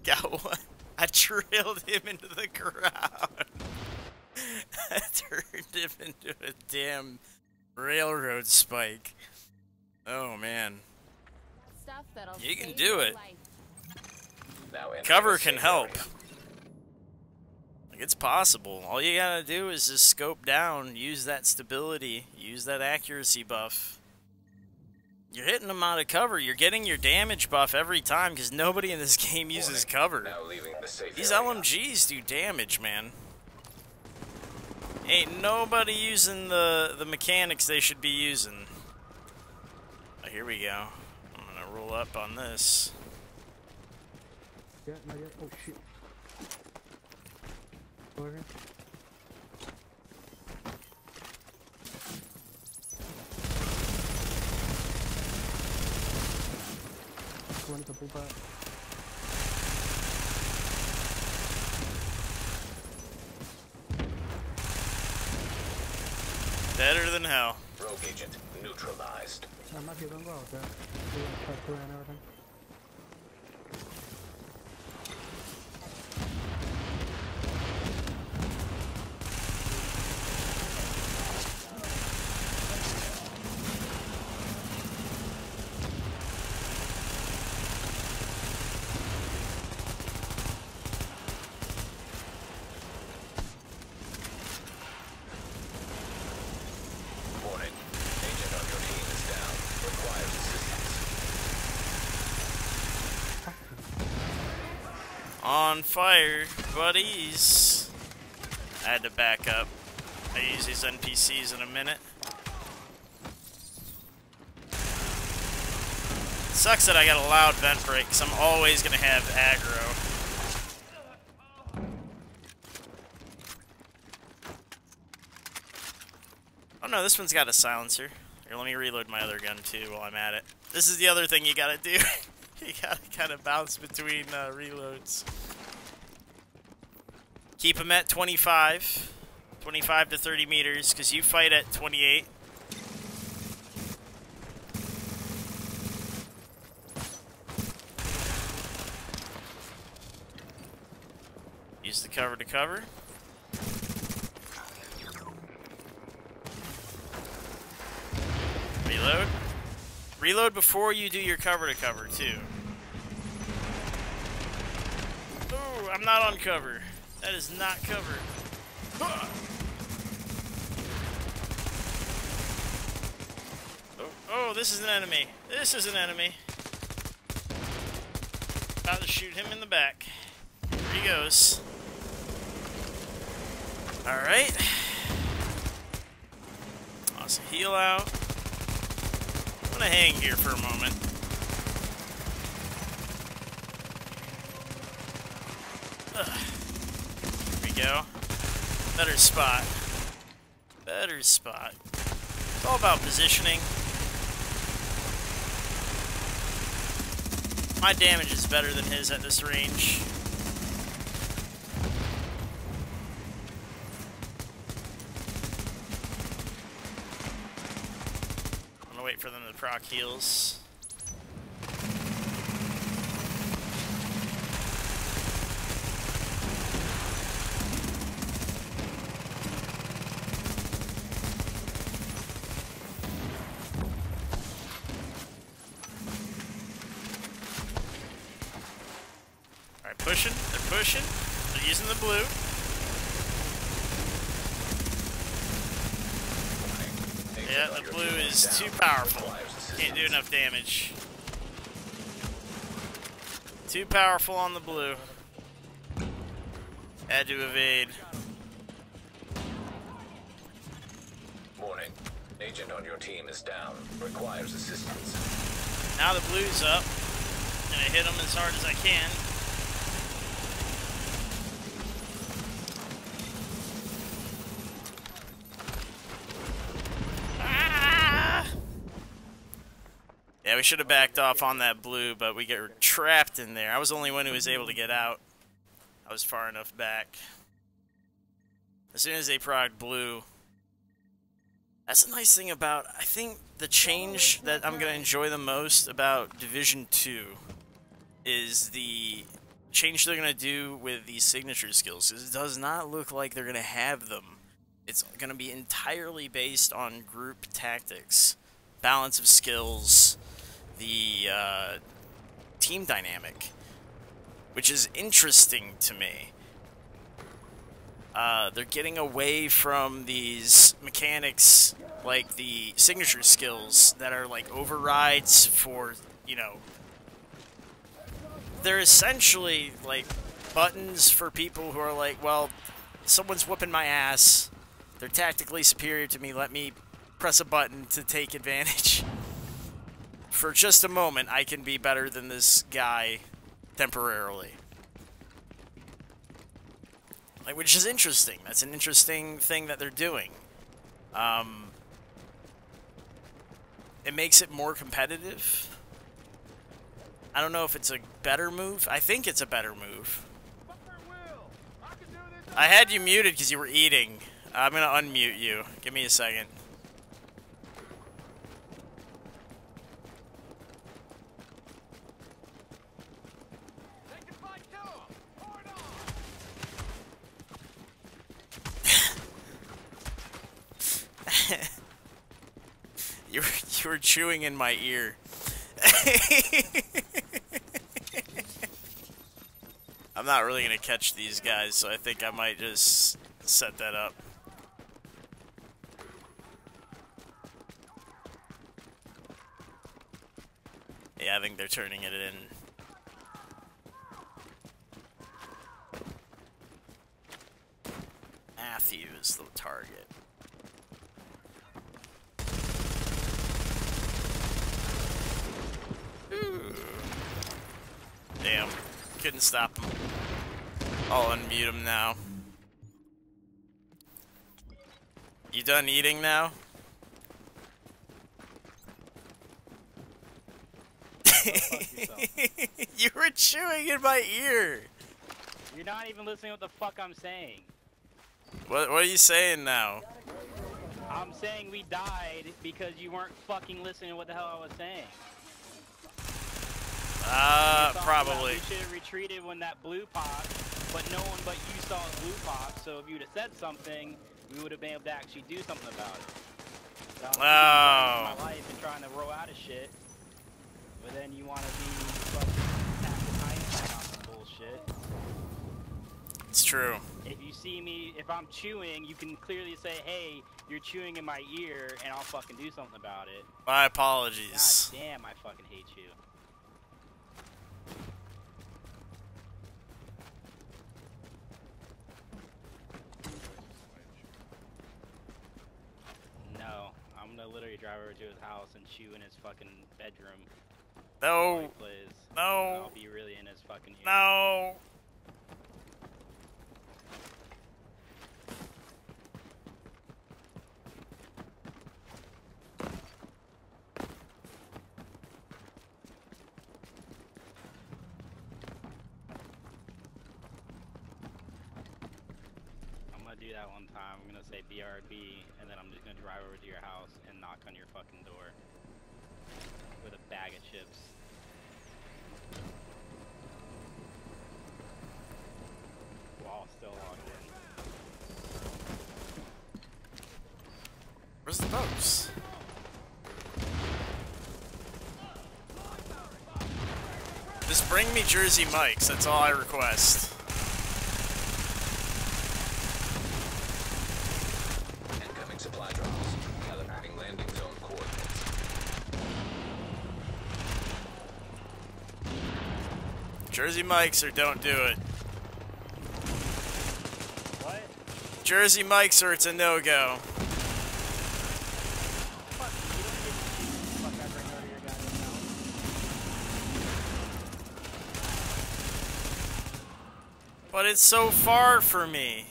Got one. I drilled him into the ground. I turned him into a damn railroad spike. Oh man. Stuff that'll You can save do your it. life. Now entering Cover the can safe help. area. Like, it's possible. All you gotta do is just scope down, use that stability, use that accuracy buff. You're hitting them out of cover. You're getting your damage buff every time because nobody in this game uses cover. Now leaving the safe These area. LMGs do damage, man. Ain't nobody using the mechanics they should be using. Oh, here we go. I'm gonna roll up on this. Yeah, not yet. Oh shit. Over here. One to pull back. Better than hell. Rogue agent neutralized. I might be able to go out there. Try and everything. Warning. Agent on your team is down. Requires assistance. On fire, buddies. I had to back up. I use these NPCs in a minute. Sucks that I got a loud vent break, because I'm always going to have aggro. Oh no, this one's got a silencer. Here, let me reload my other gun too while I'm at it. This is the other thing you gotta do. You gotta kind of bounce between reloads. Keep them at 25 to 30 meters, because you fight at 28. Use the cover to cover. Reload. Reload before you do your cover to cover, too. Ooh, I'm not on cover. That is not cover. Oh, this is an enemy. This is an enemy. About to shoot him in the back. Here he goes. Alright. Awesome. Heal out. I'm gonna hang here for a moment. Here we go. Better spot. Better spot. It's all about positioning. My damage is better than his at this range. I'm gonna wait for them to proc heals. Pushing, they're pushing, they're using the blue. Yeah, the blue is too powerful. Can't do enough damage. Too powerful on the blue. Had to evade. Warning. Agent on your team is down. Requires assistance. Now the blue's up. Gonna hit him as hard as I can. Yeah, we should have backed off on that blue, but we get trapped in there. I was the only one who was able to get out. I was far enough back. As soon as they procced blue, that's the nice thing about, I think the change that I'm going to enjoy the most about Division 2 is the change they're going to do with these signature skills. It does not look like they're going to have them. It's going to be entirely based on group tactics, balance of skills, the team dynamic, which is interesting to me. They're getting away from these mechanics like the signature skills that are like overrides for, you know, they're essentially like buttons for people who are like, well, someone's whooping my ass, they're tactically superior to me, let me press a button to take advantage. For just a moment, I can be better than this guy temporarily. Like, which is interesting. That's an interesting thing that they're doing. It makes it more competitive. I don't know if it's a better move. I think it's a better move. I had you muted because you were eating. I'm going to unmute you. Give me a second. You were chewing in my ear. I'm not really gonna catch these guys, so I think I might just set that up. Yeah, I think they're turning it in. Matthew is the target. Ooh. Damn. Couldn't stop him. I'll unmute him now. You done eating now? You were chewing in my ear. You're not even listening to what the fuck I'm saying. What are you saying now? I'm saying we died because you weren't fucking listening to what the hell I was saying. Probably. You should have retreated when that blue popped, but no one but you saw blue pop, so if you'd have said something, we would have been able to actually do something about it. So my life and trying to roll out of shit, but then you want to be fucking tactical hindsight on some bullshit. It's true. If you see me, if I'm chewing, you can clearly say, hey, you're chewing in my ear, and I'll fucking do something about it. My apologies. God damn, I fucking hate you. drive over to his house and chew in his fucking bedroom. No. While he plays. No. I'll be really in his fucking ear. No. I'm gonna do that one time. I'm gonna say BRB, and then I'm just gonna drive over to your house and knock on your fucking door with a bag of chips. While still logged in. Where's the boats? Just bring me Jersey Mike's, that's all I request. Incoming supply drops. Calibrating landing zone coordinates. Jersey Mike's or don't do it. What? Jersey Mike's or it's a no-go. Fuck you, you don't get to choose what the fuck I bring over to your goddamn house. But it's so far for me.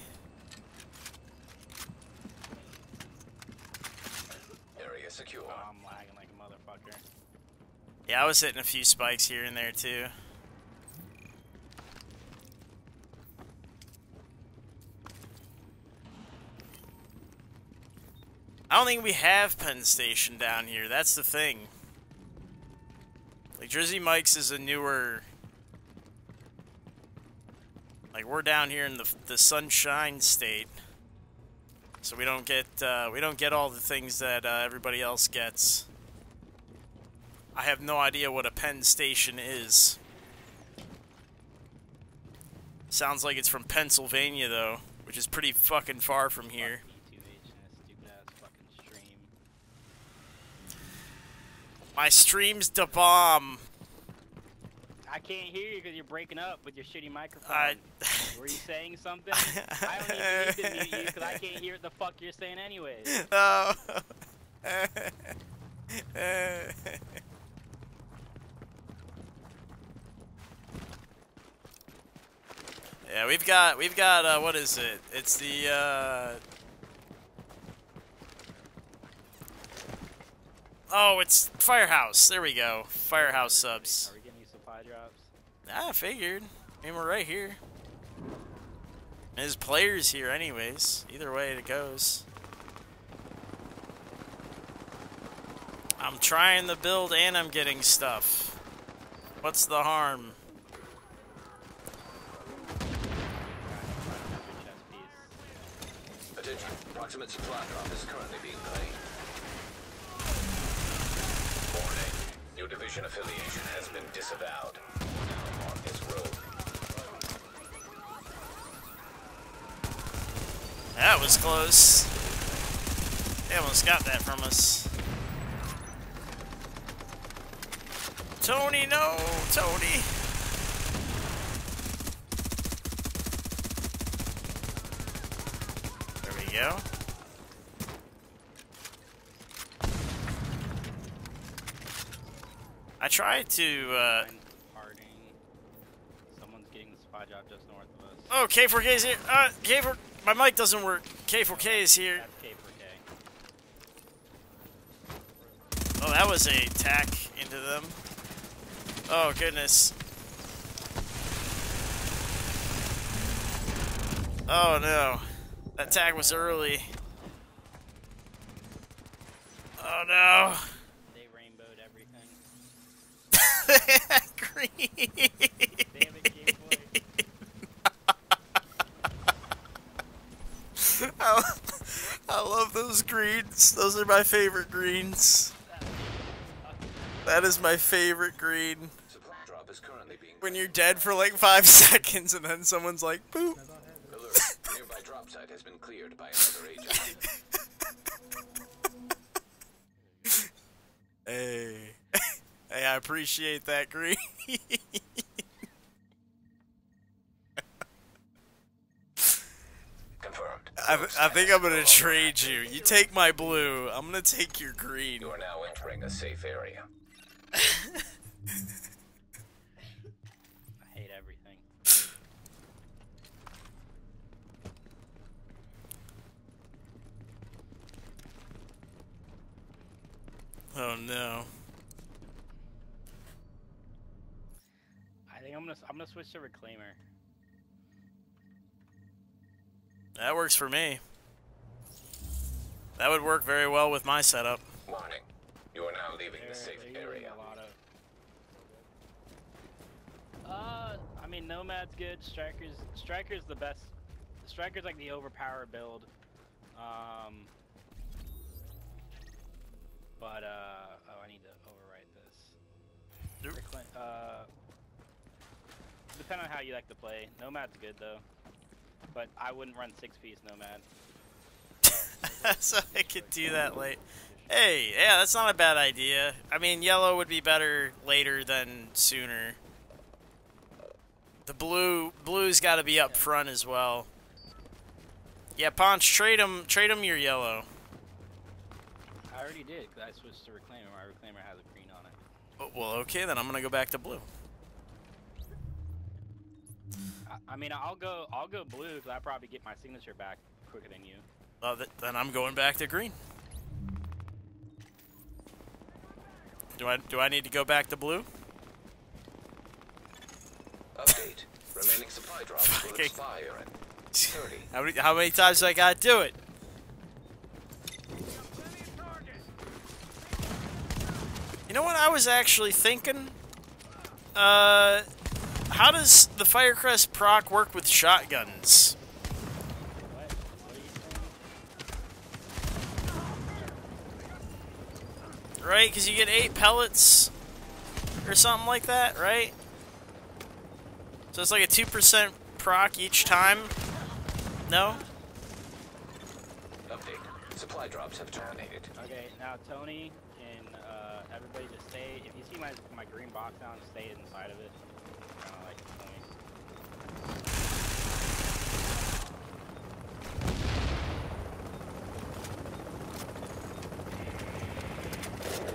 Area secure. Oh, I'm lagging like a motherfucker. Yeah, I was hitting a few spikes here and there too. I don't think we have Penn Station down here, that's the thing. Like, Jersey Mike's is a newer... Like, we're down here in the Sunshine State. So we don't get all the things that everybody else gets. I have no idea what a Penn Station is. Sounds like it's from Pennsylvania, though, which is pretty fucking far from here. P2H and his stupid ass fucking stream. My stream's da bomb. I can't hear you because you're breaking up with your shitty microphone. Were you saying something? I don't even need to mute you because I can't hear what the fuck you're saying anyways. Oh. Yeah, we've got what is it? It's the oh, it's Firehouse. There we go. Firehouse subs. Are we getting you supply drops? I figured. I mean, we're right here. There's players here anyways. Either way it goes. I'm trying to build and I'm getting stuff. What's the harm? Attention. Proximate supply drop is currently being played. Warning. Your division affiliation has been disavowed. Now on this road. That was close. They almost got that from us. Tony, no! Tony! There we go. I tried to, Someone's getting the supply drop just north of us. oh, K4K's here! K4... My mic doesn't work. K4K is here. That's K4K. Oh, that was a tack into them. Oh, goodness. Oh, no. That tag was early. Oh, no. They rainbowed everything. Green. Damn it, Game Boy. I love those greens. Those are my favorite greens. That is my favorite green. Supply drop is currently being When you're dead for like 5 seconds and then someone's like, boop. Alert. Nearby drop site has been cleared by another agent. Hey. Hey, I appreciate that green. Confirmed. I think I'm gonna trade you. You take my blue. I'm gonna take your green. You are now entering a safe area. I hate everything. Oh no. I think I'm gonna switch to Reclaimer. That works for me. That would work very well with my setup. Warning. You are now leaving the safe area. I mean, Nomad's good. Striker's the best. Striker's like the overpowered build. But oh, I need to overwrite this. Depending on how you like to play. Nomad's good though, but I wouldn't run 6-piece Nomad. So I could do that late. Hey, yeah, that's not a bad idea. I mean, yellow would be better later than sooner. The blue's got to be up front as well. Yeah, Ponch, trade him your yellow. I already did, because I switched to Reclaimer. My Reclaimer has a green on it. Oh, well, okay, then I'm gonna go back to blue. I mean, I'll go blue, because I probably get my signature back quicker than you. Then I'm going back to green. Do I need to go back to blue? Update. Remaining supply drops will expire in 30. How many times do I gotta do it? You know what I was actually thinking? How does the FireCrest proc work with shotguns? Right, because you get 8 pellets or something like that, right? So it's like a 2% proc each time? No? Update. Supply drops have terminated. Okay, now Tony and everybody just stay. If you see my green box now, just stay inside of it. Like Tony.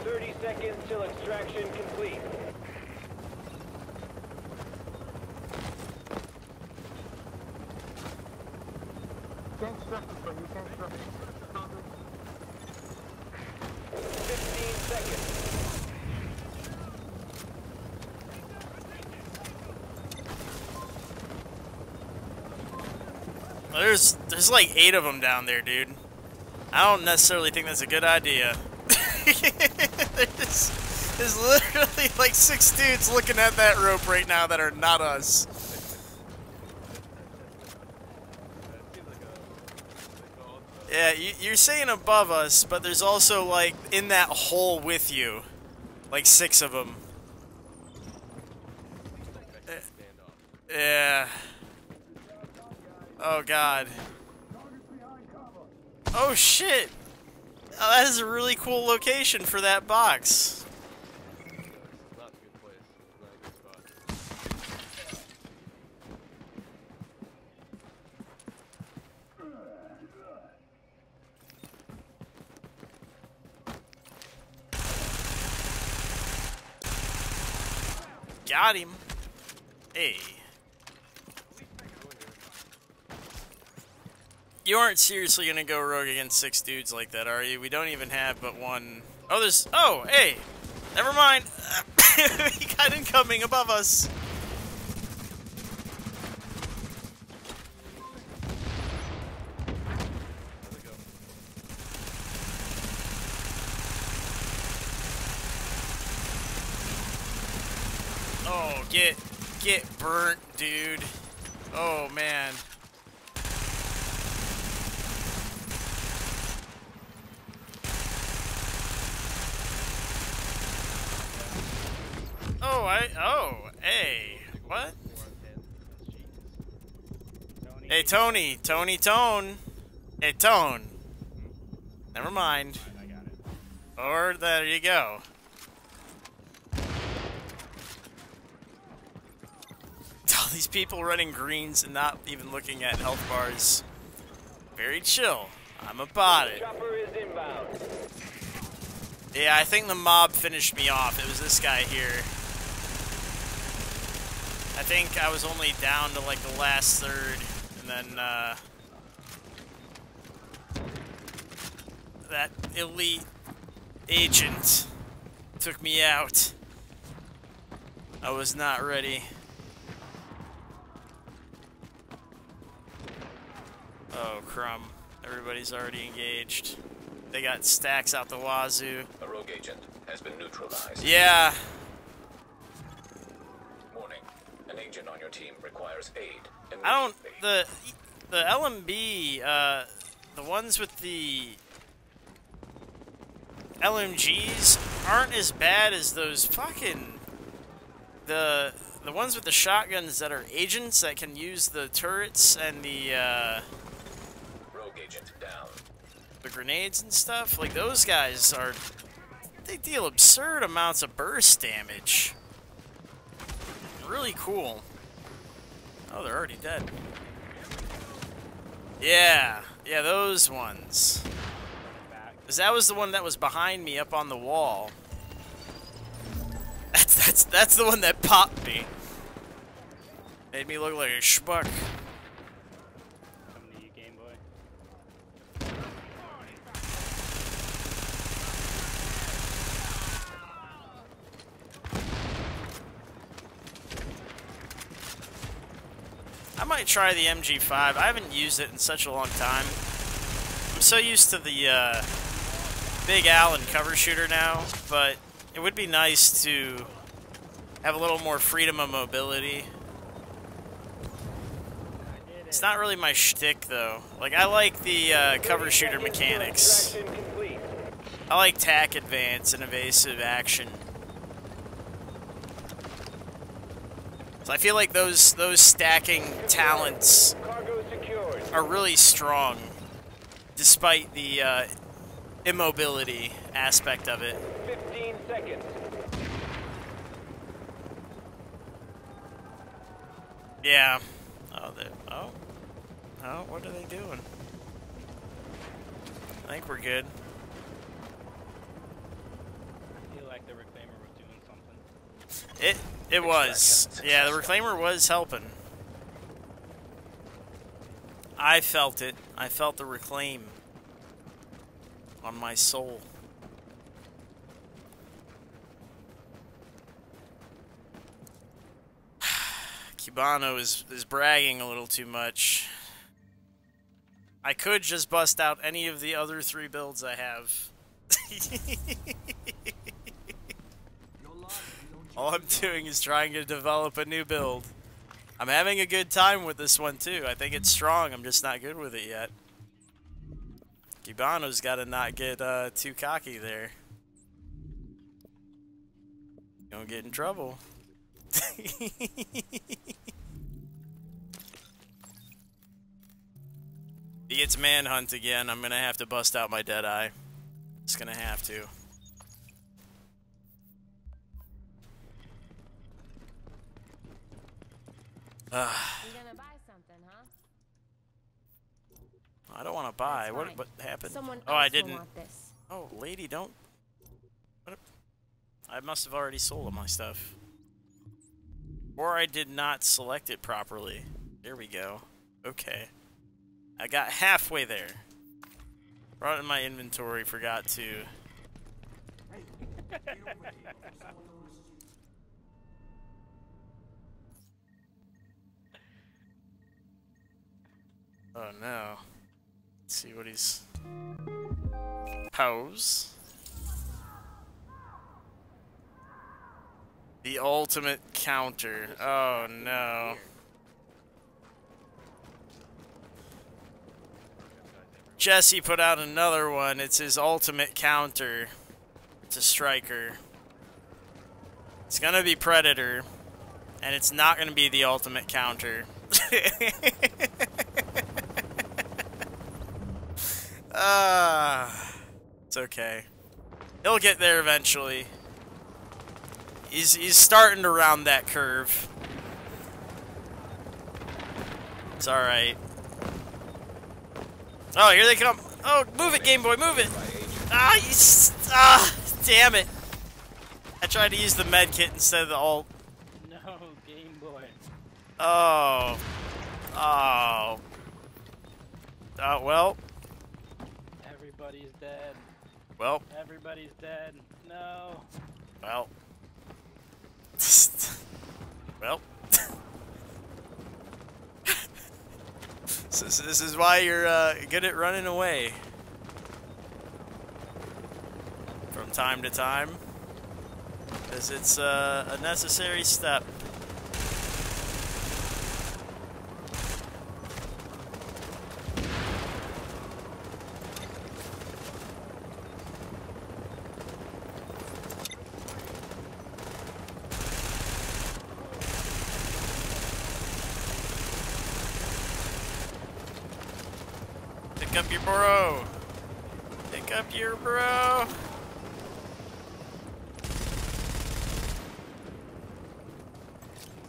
30 seconds till extraction complete. Can't stress it, bro. You can't stress it. 15 seconds. There's like 8 of them down there, dude. I don't necessarily think that's a good idea. There's literally like 6 dudes looking at that rope right now that are not us. Yeah, you're saying above us, but there's also like in that hole with you, like 6 of them. Yeah. Oh god. Oh shit! Oh, that is a really cool location for that box. Got him. Hey. You aren't seriously gonna go rogue against 6 dudes like that, are you? We don't even have but one. Oh, there's. Oh, hey! Never mind! He got incoming above us! Oh, get burnt, dude. Oh, man. Oh, hey, what? Hey, Tony, Tone. Hey, Tone. Never mind. I got it. Or, there you go. All these people running greens and not even looking at health bars. very chill. I'm about it. Chopper is inbound. Yeah, I think the mob finished me off. It was this guy here. I think I was only down to like the last third, and then that elite agent took me out. I was not ready. Oh, crumb. Everybody's already engaged. They got stacks out the wazoo. A rogue agent has been neutralized. Yeah. Warning. An agent on your team requires aid. I don't... immediately. The LMB, the ones with the LMGs aren't as bad as those fucking... The ones with the shotguns that are agents that can use the turrets and the, Rogue agent down. the grenades and stuff. Like, those guys are... They deal absurd amounts of burst damage. Really cool. Oh, they're already dead. Yeah. Yeah, those ones. Because that was the one that was behind me up on the wall. That's the one that popped me. Made me look like a schmuck. Coming to you, Game Boy. I might try the MG5. I haven't used it in such a long time. I'm so used to the Big Allen cover shooter now, but it would be nice to have a little more freedom of mobility. It's not really my shtick, though. Like, I like the cover shooter mechanics. I like tack advance and evasive action. So I feel like those stacking talents are really strong, despite the immobility aspect of it. 15 seconds. Yeah. Oh, what are they doing? I think we're good. I feel like the Reclaimer was doing something. It was. Yeah, the Reclaimer was helping. I felt it. I felt the Reclaim on my soul. Cubano is bragging a little too much. I could just bust out any of the other 3 builds I have. All I'm doing is trying to develop a new build. I'm having a good time with this one too. I think it's strong, I'm just not good with it yet. Cubano's gotta not get too cocky there. Gonna get in trouble. He gets manhunt again, I'm gonna have to bust out my Deadeye. Just gonna have to. You gonna buy something, huh? I don't want to buy. That's What fine. happened? Someone Oh, I else will didn't. want this. Oh, lady, don't. What I must have already sold all my stuff. Or I did not select it properly. There we go. Okay. I got halfway there. Brought it in my inventory, forgot to. Oh no. Let's see what he's... Pose. The ultimate counter. Oh no. Jesse put out another one. It's his ultimate counter. It's a striker. It's gonna be Predator. And it's not gonna be the ultimate counter. It's okay. He'll get there eventually. He's starting to round that curve. It's alright. Oh, here they come. Oh, move it, Game Boy, move it. Damn it. I tried to use the med kit instead of the ult. No, Game Boy. Oh. Oh. Well. Everybody's dead. Well. Everybody's dead. No. Well. Well. This is why you're good at running away. From time to time. Because it's a necessary step. Pick up your bro. Pick up your bro.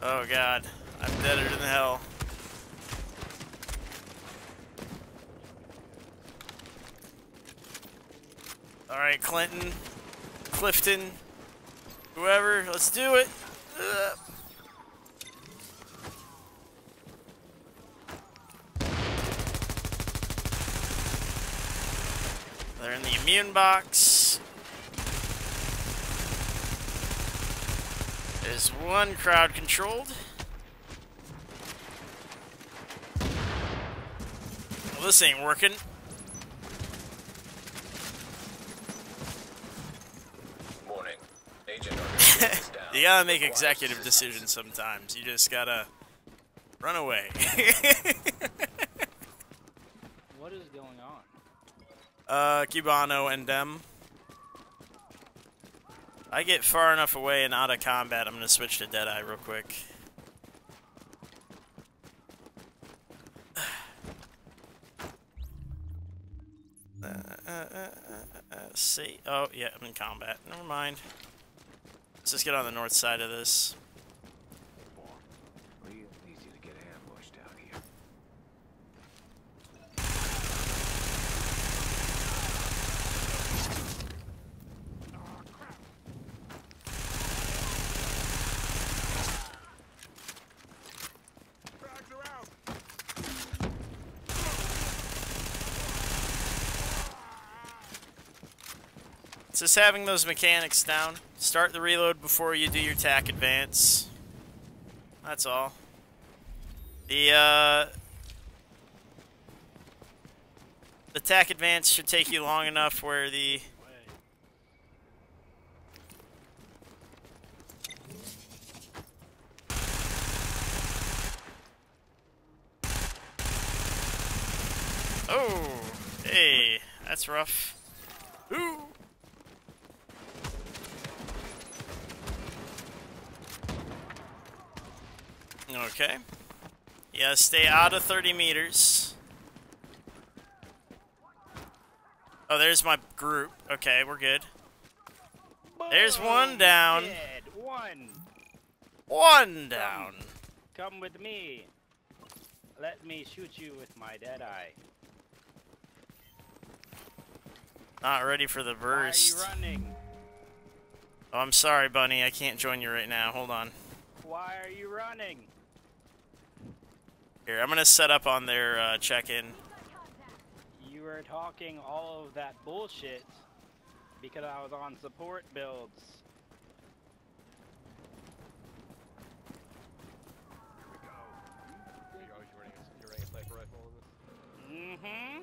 Oh god, I'm deader than hell. Alright, Clinton, Clifton, whoever, let's do it. They're in the immune box. There's one crowd controlled. Well, this ain't working. Morning. Agent is down. You gotta make executive decisions sometimes. You just gotta run away. What is going on? Cubano and them. I get far enough away and out of combat, I'm gonna switch to Deadeye real quick. See. Oh, yeah, I'm in combat. Never mind. Let's just get on the north side of this. Real easy to get ambushed out here. It's just having those mechanics down. Start the reload before you do your tac advance. That's all. The tac advance should take you long enough where the... Oh! Hey, that's rough. Ooh! Okay. Yeah, stay out of 30 meters. Oh, there's my group. Okay, we're good. There's one down. Dead. One down. Come with me. Let me shoot you with my Deadeye. Not ready for the burst. Why are you running? Oh, I'm sorry, Bunny. I can't join you right now. Hold on. Why are you running? Here, I'm gonna set up on their check-in. You were talking all of that bullshit because I was on support builds. You're running a sniper rifle in this? Mm-hmm.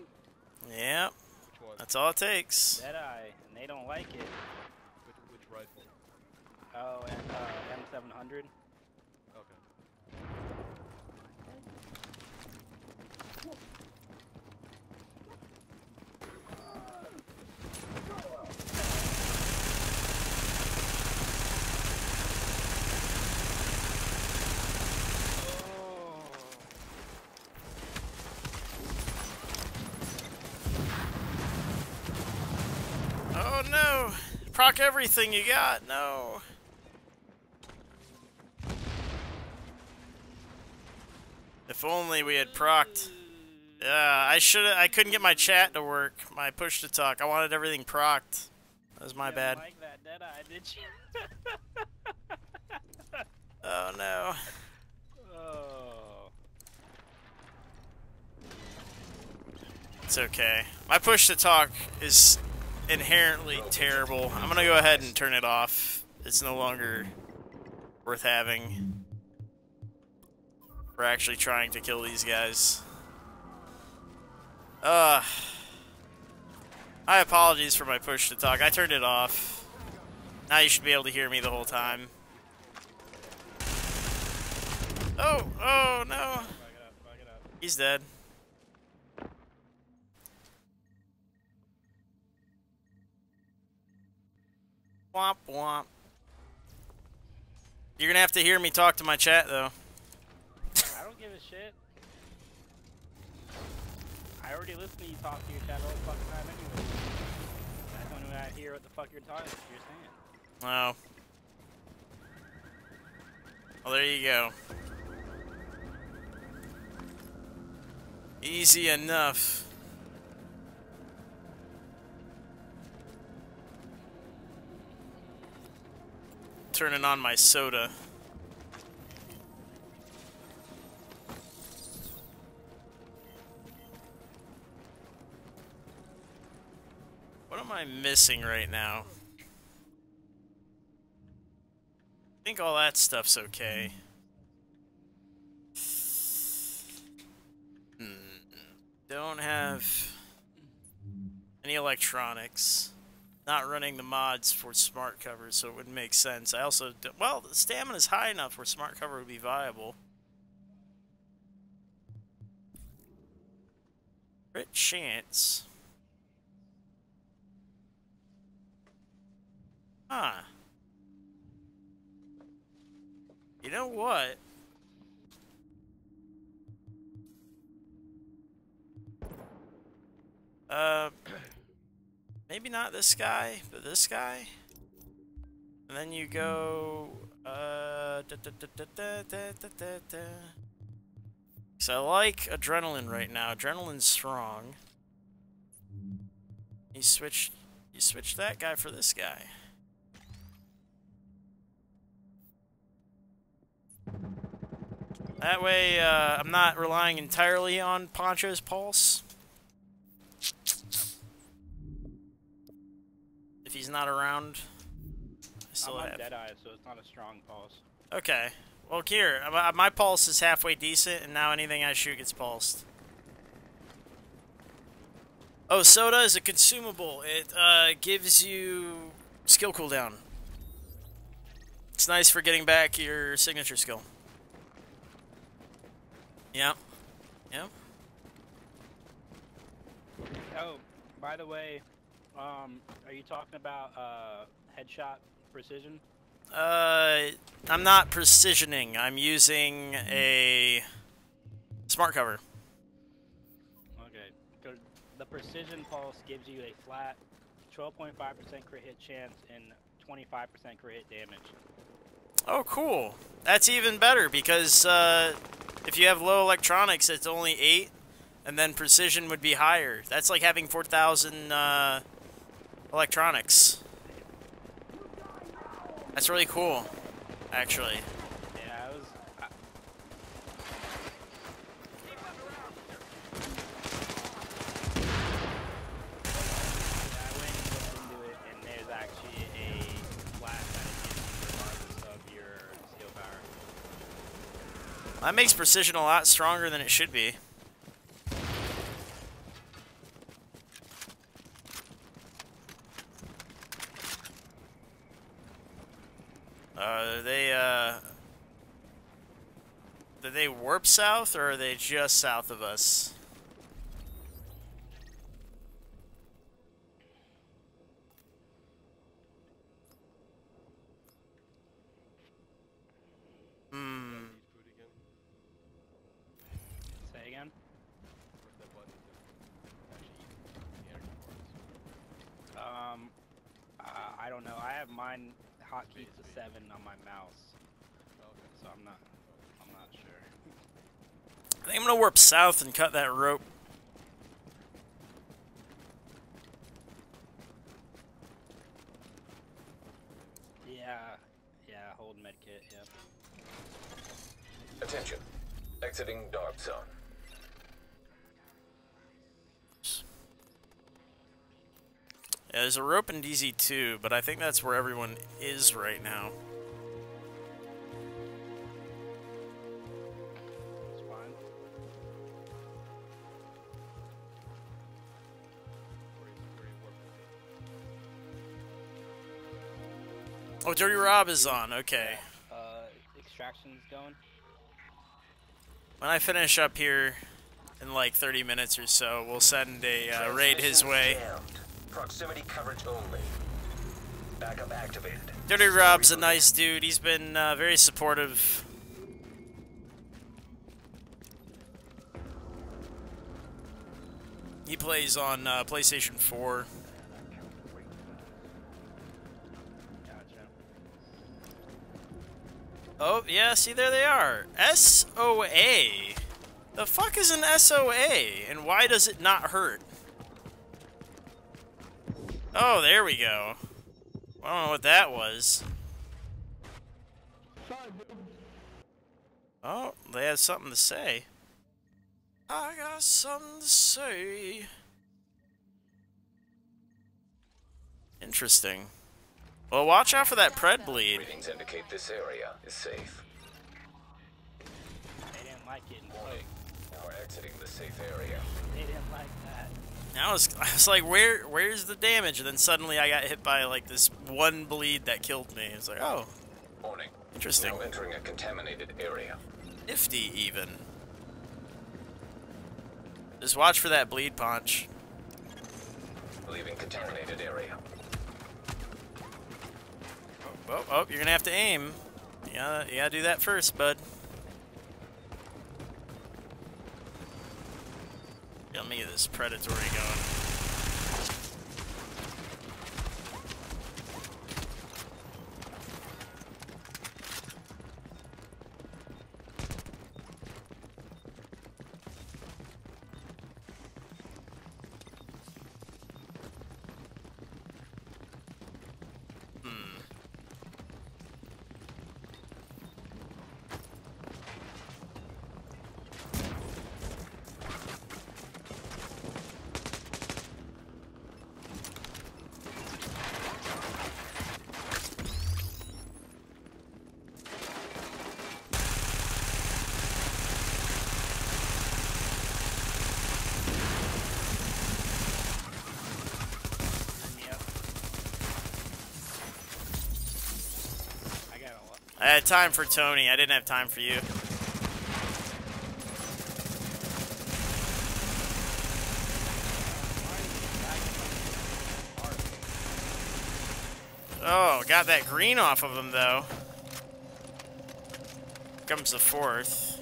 Yep. Which one? That's all it takes. Deadeye, and they don't like it. Which rifle? Oh, and M700. Okay. Oh no! Proc everything you got. No. If only we had procced I couldn't get my chat to work. My push to talk. I wanted everything procced. That was my bad. Like that, did I? Did you? Oh no. Oh. It's okay. My push to talk is inherently terrible. I'm gonna go ahead and turn it off. It's no longer worth having. We're actually trying to kill these guys. My apologies for my push to talk. I turned it off. Now you should be able to hear me the whole time. Oh no. He's dead. Womp womp. You're gonna have to hear me talk to my chat though. I don't give a shit. I already listen to you talk to your chat all the fucking time anyway. I don't know I hear what the fuck you're saying. Oh. Well, there you go. Easy enough. Turning on my soda. What am I missing right now? I think all that stuff's okay. Don't have any electronics. Not running the mods for smart cover, so it wouldn't make sense. I also, well, the stamina's high enough where smart cover would be viable. Crit chance. Huh. You know what? Maybe not this guy, but this guy. And then you go, So I like adrenaline right now. Adrenaline's strong. You switch that guy for this guy. That way, I'm not relying entirely on Poncho's pulse. If he's not around, I still I'm on have. Deadeye, so it's not a strong pulse. Okay. Well, here, my pulse is halfway decent, and now anything I shoot gets pulsed. Oh, soda is a consumable. It gives you skill cooldown. It's nice for getting back your signature skill. Yep. Yep. Oh, by the way, are you talking about headshot precision? I'm not precisioning. I'm using a smart cover. Okay. The precision pulse gives you a flat 12.5% crit hit chance and 25% crit hit damage. Oh, cool. That's even better because if you have low electronics, it's only 8, and then precision would be higher. That's like having 4,000 electronics. That's really cool, actually. Yeah, I was... I went and looked into it, and there's actually a flat that it gives you regardless of your skill power. That makes precision a lot stronger than it should be. Did they warp south, or are they just south of us? Say again? I don't know. I have mine hotkey to 7 on my mouse, so I'm not sure. I think I'm gonna warp south and cut that rope Attention. Exiting dark zone. Yeah, there's a rope in DZ2, but I think that's where everyone is right now. It's fine. Oh, Dirty Rob is on. Okay. Extraction's going. When I finish up here in like 30 minutes or so, we'll send a raid his way. Proximity coverage only. Backup activated. Dirty Rob's a nice dude. He's been very supportive. He plays on PlayStation 4. Oh, yeah, see, there they are. SOA. The fuck is an SOA? And why does it not hurt? Oh, there we go. I don't know what that was. Oh, they had something to say. I got something to say. Interesting. Well, watch out for that pred bleed. Readings indicate this area is safe. They didn't like it. Warning. We're exiting the safe area. They didn't like that. I was like, where's the damage? And then suddenly I got hit by like this one bleed that killed me. It's like, oh, Warning. interesting. Now entering a contaminated area. Nifty even. Just watch for that bleed punch. Leaving contaminated area. Oh, you're gonna have to aim. You gotta do that first, bud. Let me get this predatory going. I had time for Tony. I didn't have time for you. Oh, got that green off of him, though. Comes the fourth.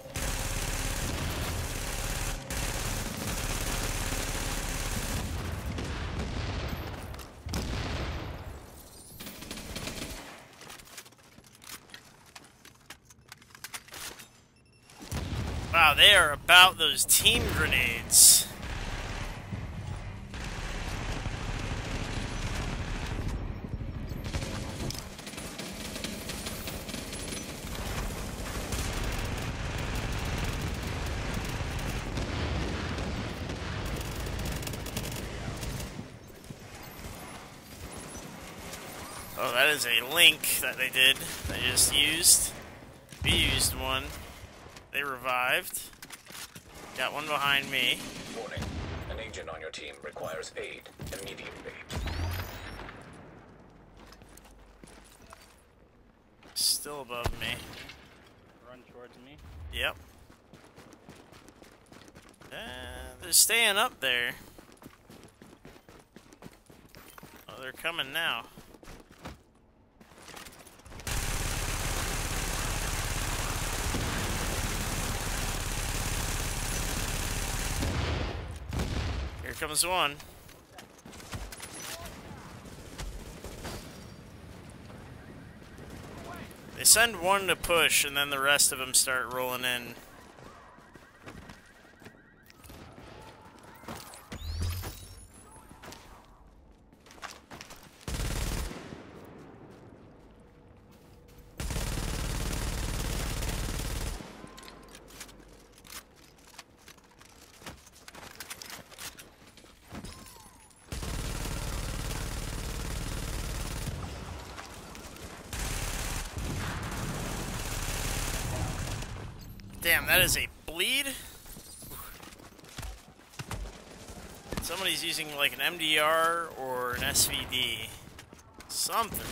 Wow, they are about those team grenades. Oh, that is a link that they did. They just used. We used one. They revived. Got one behind me. Warning. An agent on your team requires aid immediately. Still above me. Run towards me. Yep. They're staying up there. Oh, they're coming now. Here comes one. They send one to push, and then the rest of them start rolling in. Damn, that is a bleed. Somebody's using like an MDR or an SVD. Something.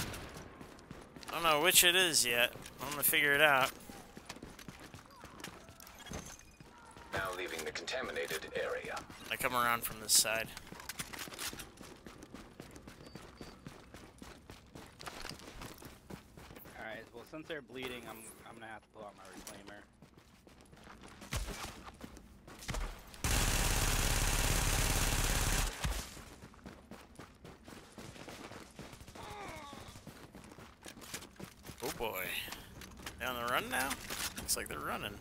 I don't know which it is yet. I'm gonna figure it out. Now leaving the contaminated area. I come around from this side. Alright, well since they're bleeding, I'm gonna have to pull out my reclaimer. Oh boy. They on the run now? Looks like they're running.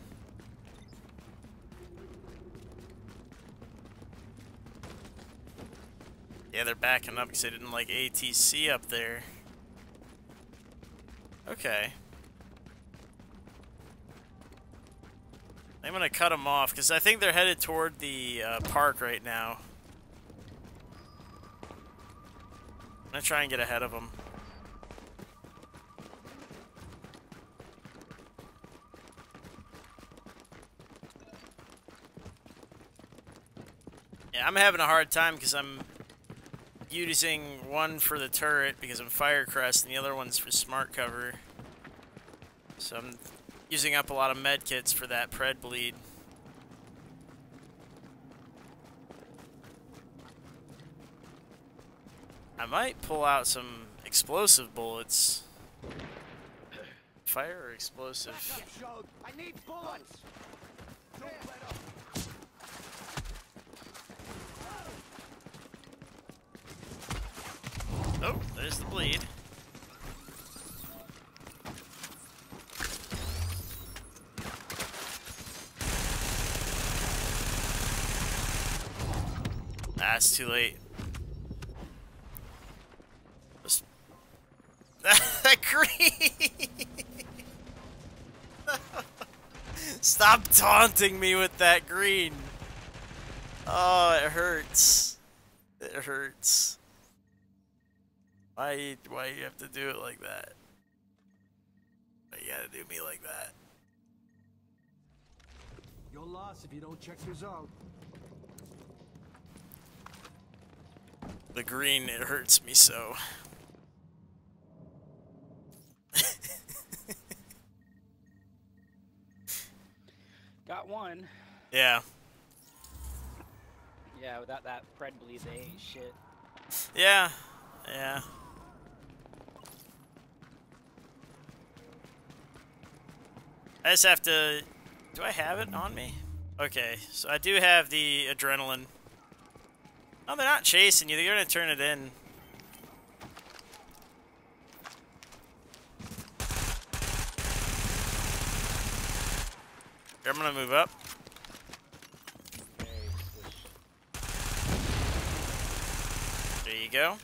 Yeah, they're backing up because they didn't like ATC up there. Okay. I'm gonna cut them off because I think they're headed toward the park right now. I'm gonna try and get ahead of them. Yeah, I'm having a hard time because I'm using one for the turret because I'm FireCrest and the other one's for smart cover. So I'm using up a lot of med kits for that pred bleed. I might pull out some explosive bullets. Fire or explosive? I need bullets. Oh, there's the bleed. Ah, it's too late. Just... that green! Stop taunting me with that green! Oh, it hurts. It hurts. Why you have to do it like that? Why you gotta do me like that? Your loss if you don't check your zone. The green, it hurts me so. Got one. Yeah. Yeah, without that pred bleed, they ain't shit. Yeah. Yeah. I just have to... Do I have it on me? Okay, so I do have the adrenaline. No, they're not chasing you. They're gonna turn it in. Here, I'm gonna move up. There you go.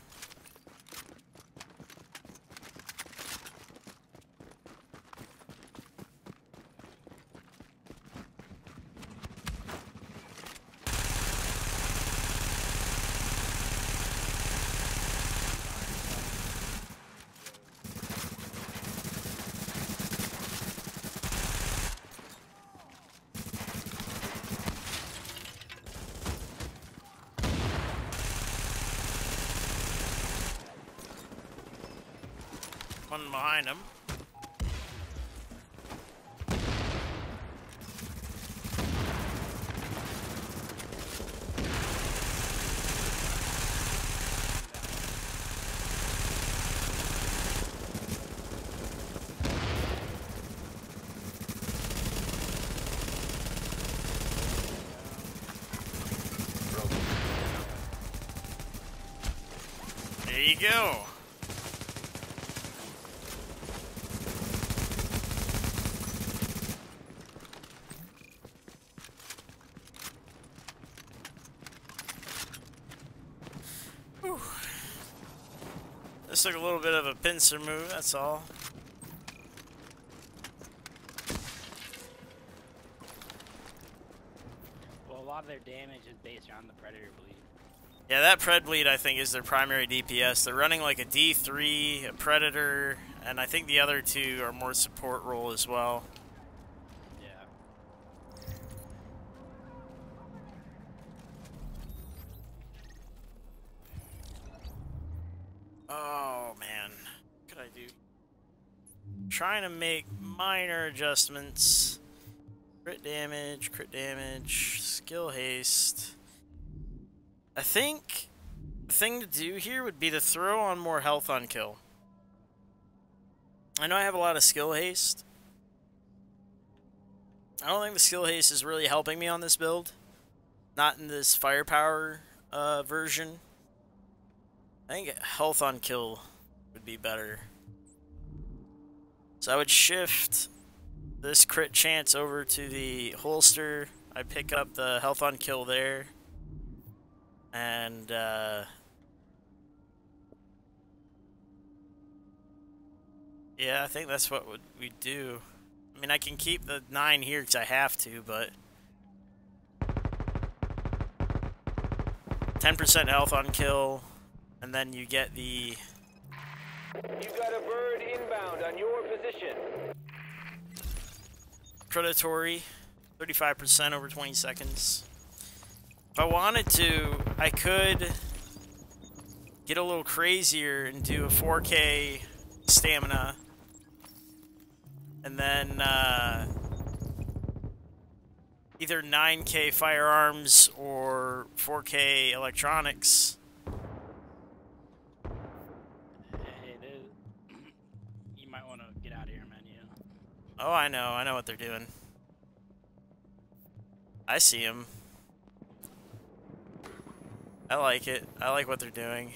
One behind him. There you go. This took a little bit of a pincer move, that's all. Well, a lot of their damage is based on the predator bleed. Yeah, that pred bleed I think is their primary DPS. They're running like a D3, a predator, and I think the other two are more support role as well. Yeah. Oh man, what could I do? Trying to make minor adjustments. Crit damage, skill haste. I think the thing to do here would be to throw on more health on kill. I know I have a lot of skill haste. I don't think the skill haste is really helping me on this build. Not in this firepower version. I think health on kill would be better. So I would shift this crit chance over to the holster. I pick up the health on kill there. And yeah, I think that's what we do. I mean, I can keep the 9 here because I have to, but 10% health on kill, and then you get the... You got a bird inbound on your position. predatory, 35% over 20 seconds. If I wanted to, I could get a little crazier and do a 4K stamina, and then either 9K firearms or 4K electronics. Hey, you might want to get out of here, man. Oh, I know what they're doing. I see them. I like it. I like what they're doing.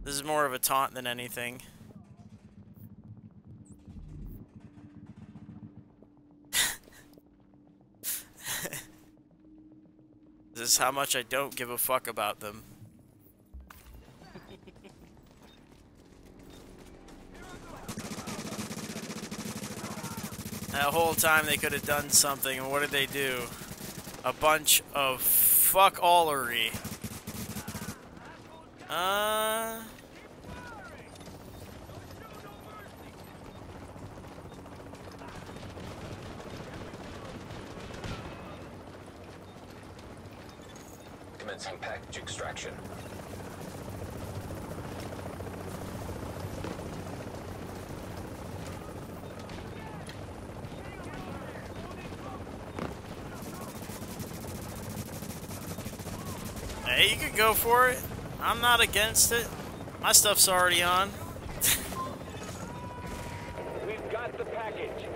This is more of a taunt than anything. This is how much I don't give a fuck about them. That whole time they could have done something, and what did they do? A bunch of fuck-allery. Commencing package extraction. Hey, you could go for it. I'm not against it. My stuff's already on. We've got the package.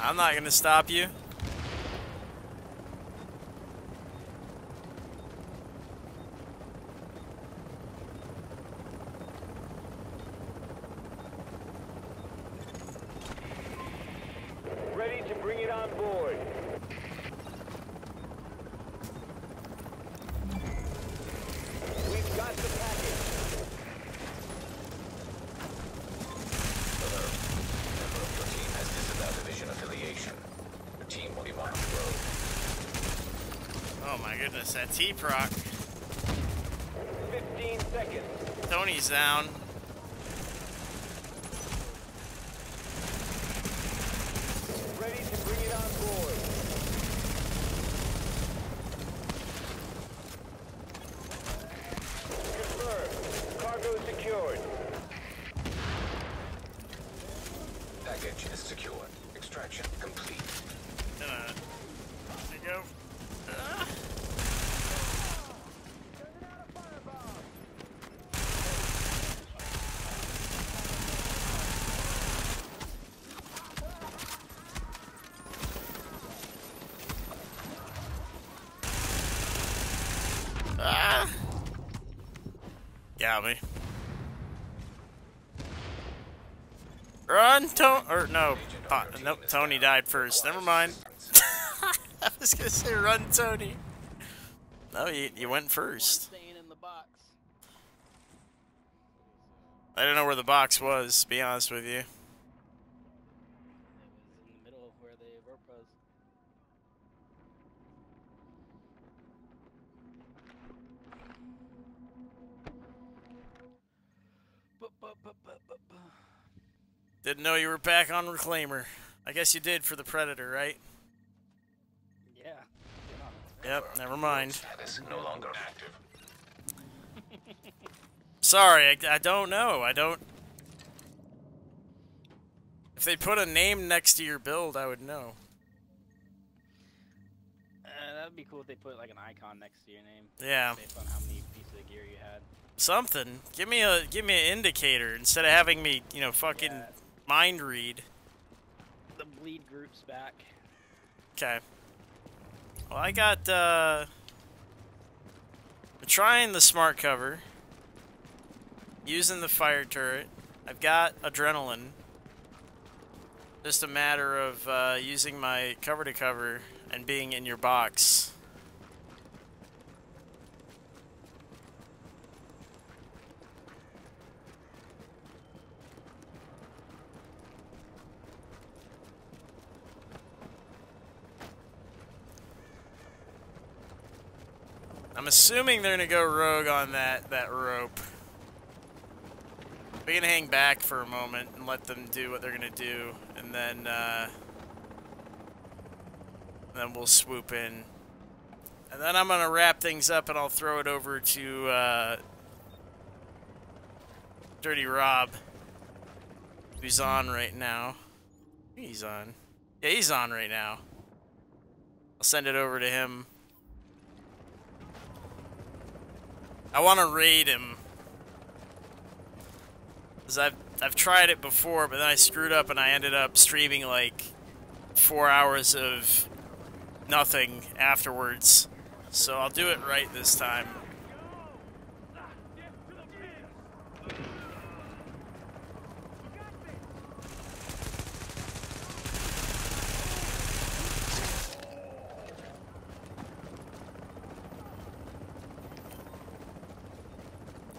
I'm not gonna stop you. Ready to bring it on board. We've got the package. Alert. Member of your team has disavowed division affiliation. Your team will be marked rogue. Oh my goodness, that T-proc. 15 seconds. Tony's down. Ready to bring it on board. Confirmed. Cargo secured. Package is secure. Extraction complete. There you go. Got me. Run, Tony. Or no. Nope, Tony died first. Never mind. I was gonna say run, Tony. No, you went first. Staying in the box. I didn't know where the box was, to be honest with you. It was in the middle of where the rope was. Didn't know you were back on Reclaimer. I guess you did for the Predator, right? Yeah. Yep, never mind. Status no longer active. Sorry, I don't know. I don't... If they put a name next to your build, I would know. That would be cool if they put like an icon next to your name. Yeah. Based on how many pieces of gear you had. Something. Give me an indicator instead of having me, you know, fucking mind read. The bleed group's back. Okay. Well, I got, I'm trying the smart cover. Using the fire turret. I've got adrenaline. Just a matter of using my cover to cover and being in your box. I'm assuming they're gonna go rogue on that rope. We can hang back for a moment and let them do what they're gonna do, and then we'll swoop in. And then I'm gonna wrap things up and I'll throw it over to Dirty Rob, who's on right now. He's on. Yeah, he's on right now. I'll send it over to him. I want to raid him. Because I've tried it before, but then I screwed up and I ended up streaming like 4 hours of nothing afterwards. So I'll do it right this time.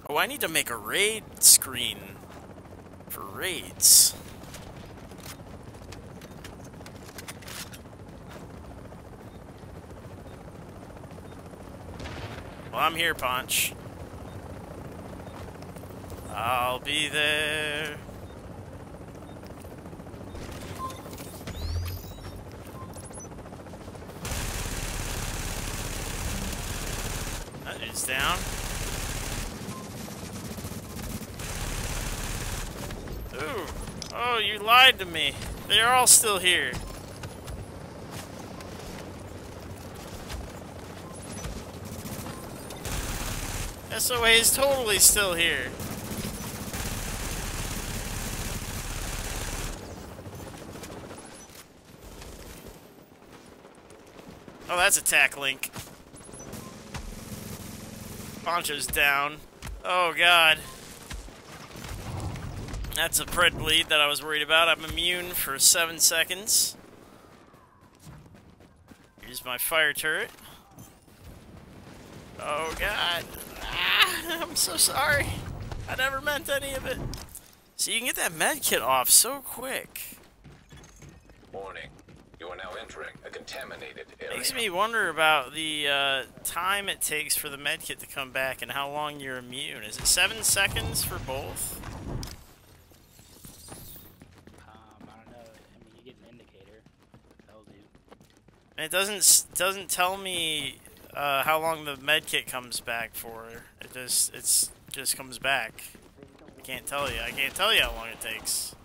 Oh, I need to make a raid screen for raids. Well, I'm here, Punch. I'll be there. That is down. Ooh. Oh, you lied to me. They're all still here. SOA is totally still here. Oh, that's attack link. Poncho's down. Oh, God. That's a pred bleed that I was worried about. I'm immune for 7 seconds. Here's my fire turret. Oh, God. Ah, I'm so sorry. I never meant any of it. So you can get that med kit off so quick. Warning. You are now entering a contaminated area. Makes me wonder about the time it takes for the med kit to come back and how long you're immune. Is it 7 seconds for both? I don't know. I mean, you get an indicator. Tells you. And it doesn't tell me how long the med kit comes back for. It just comes back. I can't tell you. I can't tell you how long it takes.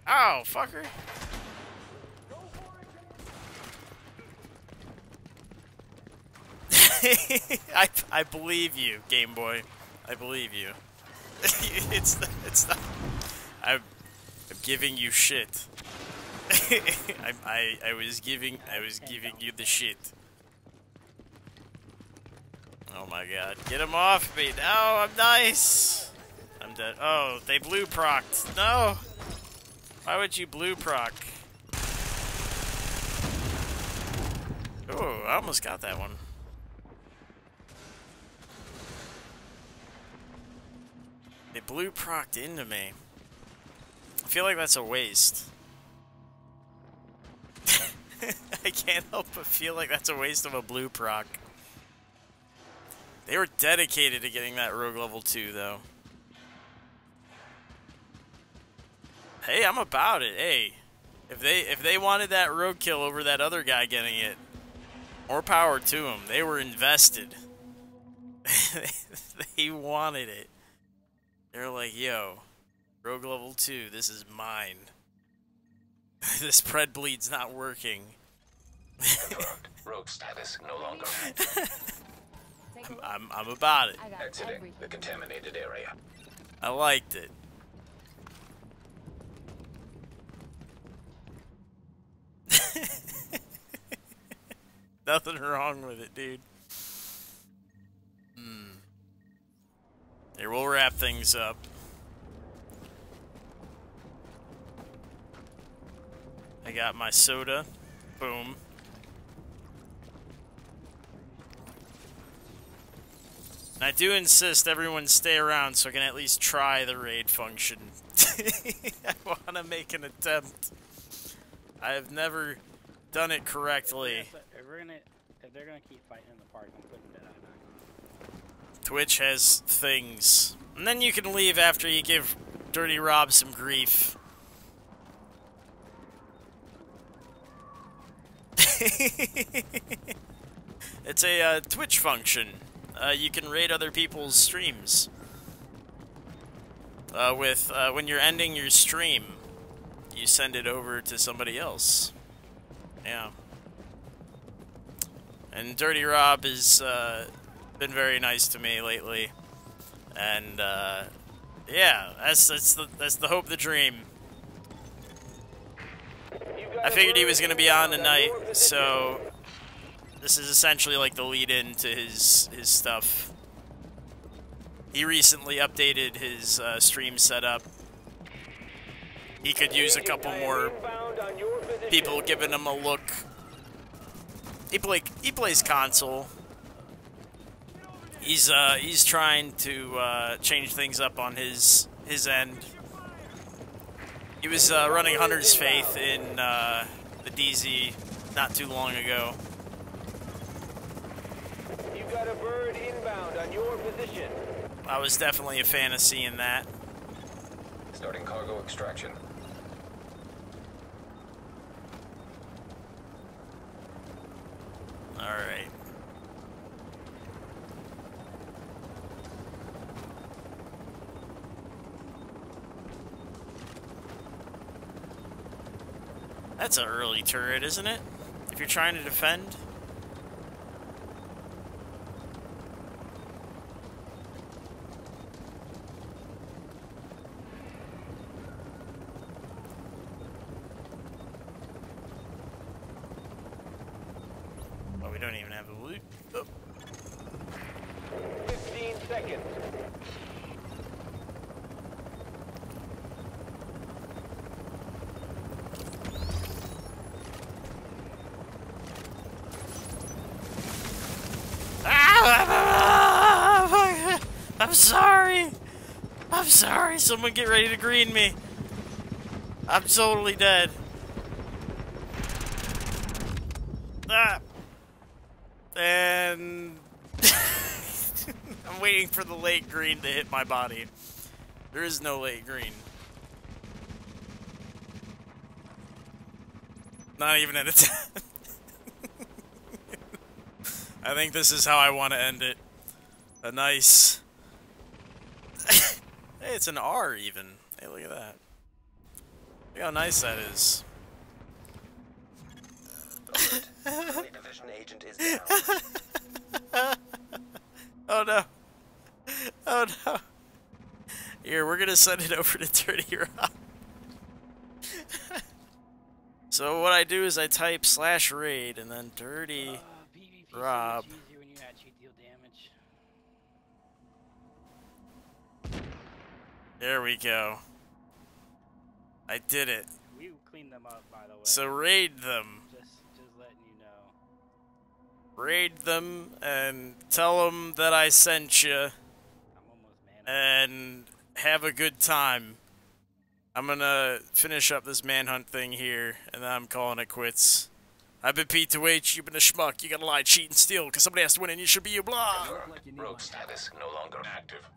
Oh, fucker. I believe you, Game Boy. I believe you. it's not. I'm giving you shit. I was giving you the shit. Oh my God! Get him off me! No, I'm nice. I'm dead. Oh, they blue procced. No. Why would you blue proc? Oh, I almost got that one. They blue procced into me. I feel like that's a waste. I can't help but feel like that's a waste of a blue proc. They were dedicated to getting that rogue level 2, though. Hey, I'm about it. Hey, if they wanted that rogue kill over that other guy getting it, More power to them. They were invested. They wanted it. They're like, yo, Rogue level 2, this is mine. This Pred Bleed's not working. Confirmed. Rogue status no longer active. I'm about it. Exiting the contaminated area. I liked it. Nothing wrong with it, dude. Here, we'll wrap things up. I got my soda. Boom. And I do insist everyone stay around so I can at least try the raid function. I want to make an attempt. I have never done it correctly. If they're gonna keep fighting in the park, I'm putting Deadeye back on. Twitch has things. And then you can leave after you give Dirty Rob some grief. It's a Twitch function. You can raid other people's streams. When you're ending your stream, you send it over to somebody else. Yeah. And Dirty Rob has been very nice to me lately. And yeah, that's the hope, the dream. I figured he was gonna be on tonight, so this is essentially like the lead-in to his stuff. He recently updated his stream setup. He could use a couple more people giving him a look. He plays console. He's trying to change things up on his end. He was running Hunter's Faith in the DZ not too long ago. You got a bird inbound on your position. I was definitely a fan of seeing that. Starting cargo extraction. Alright. That's an early turret, isn't it? If you're trying to defend. Oh, we don't even have a loot. Oh. 15 seconds. I'm sorry. I'm sorry. Someone get ready to green me. I'm totally dead. Ah. And I'm waiting for the late green to hit my body. There is no late green. Not even at a 10. I think this is how I want to end it. A nice... Hey, it's an R even. Hey, look at that. Look how nice that is. Division agent is down. Oh no. Oh no. Here, we're gonna send it over to Dirty Rob. So what I do is I type /raid and then Dirty Rob. When you actually deal damage. There we go. I did it. We cleaned them up, by the way. So raid them. Just letting you know. Raid them and tell them that I sent you. I'm almost man. And have a good time. I'm gonna finish up this manhunt thing here, and then I'm calling it quits. I've been P2H, you've been a schmuck, you gotta lie, cheat, and steal, because somebody has to win and you should be you, blah! Rogue status no longer active.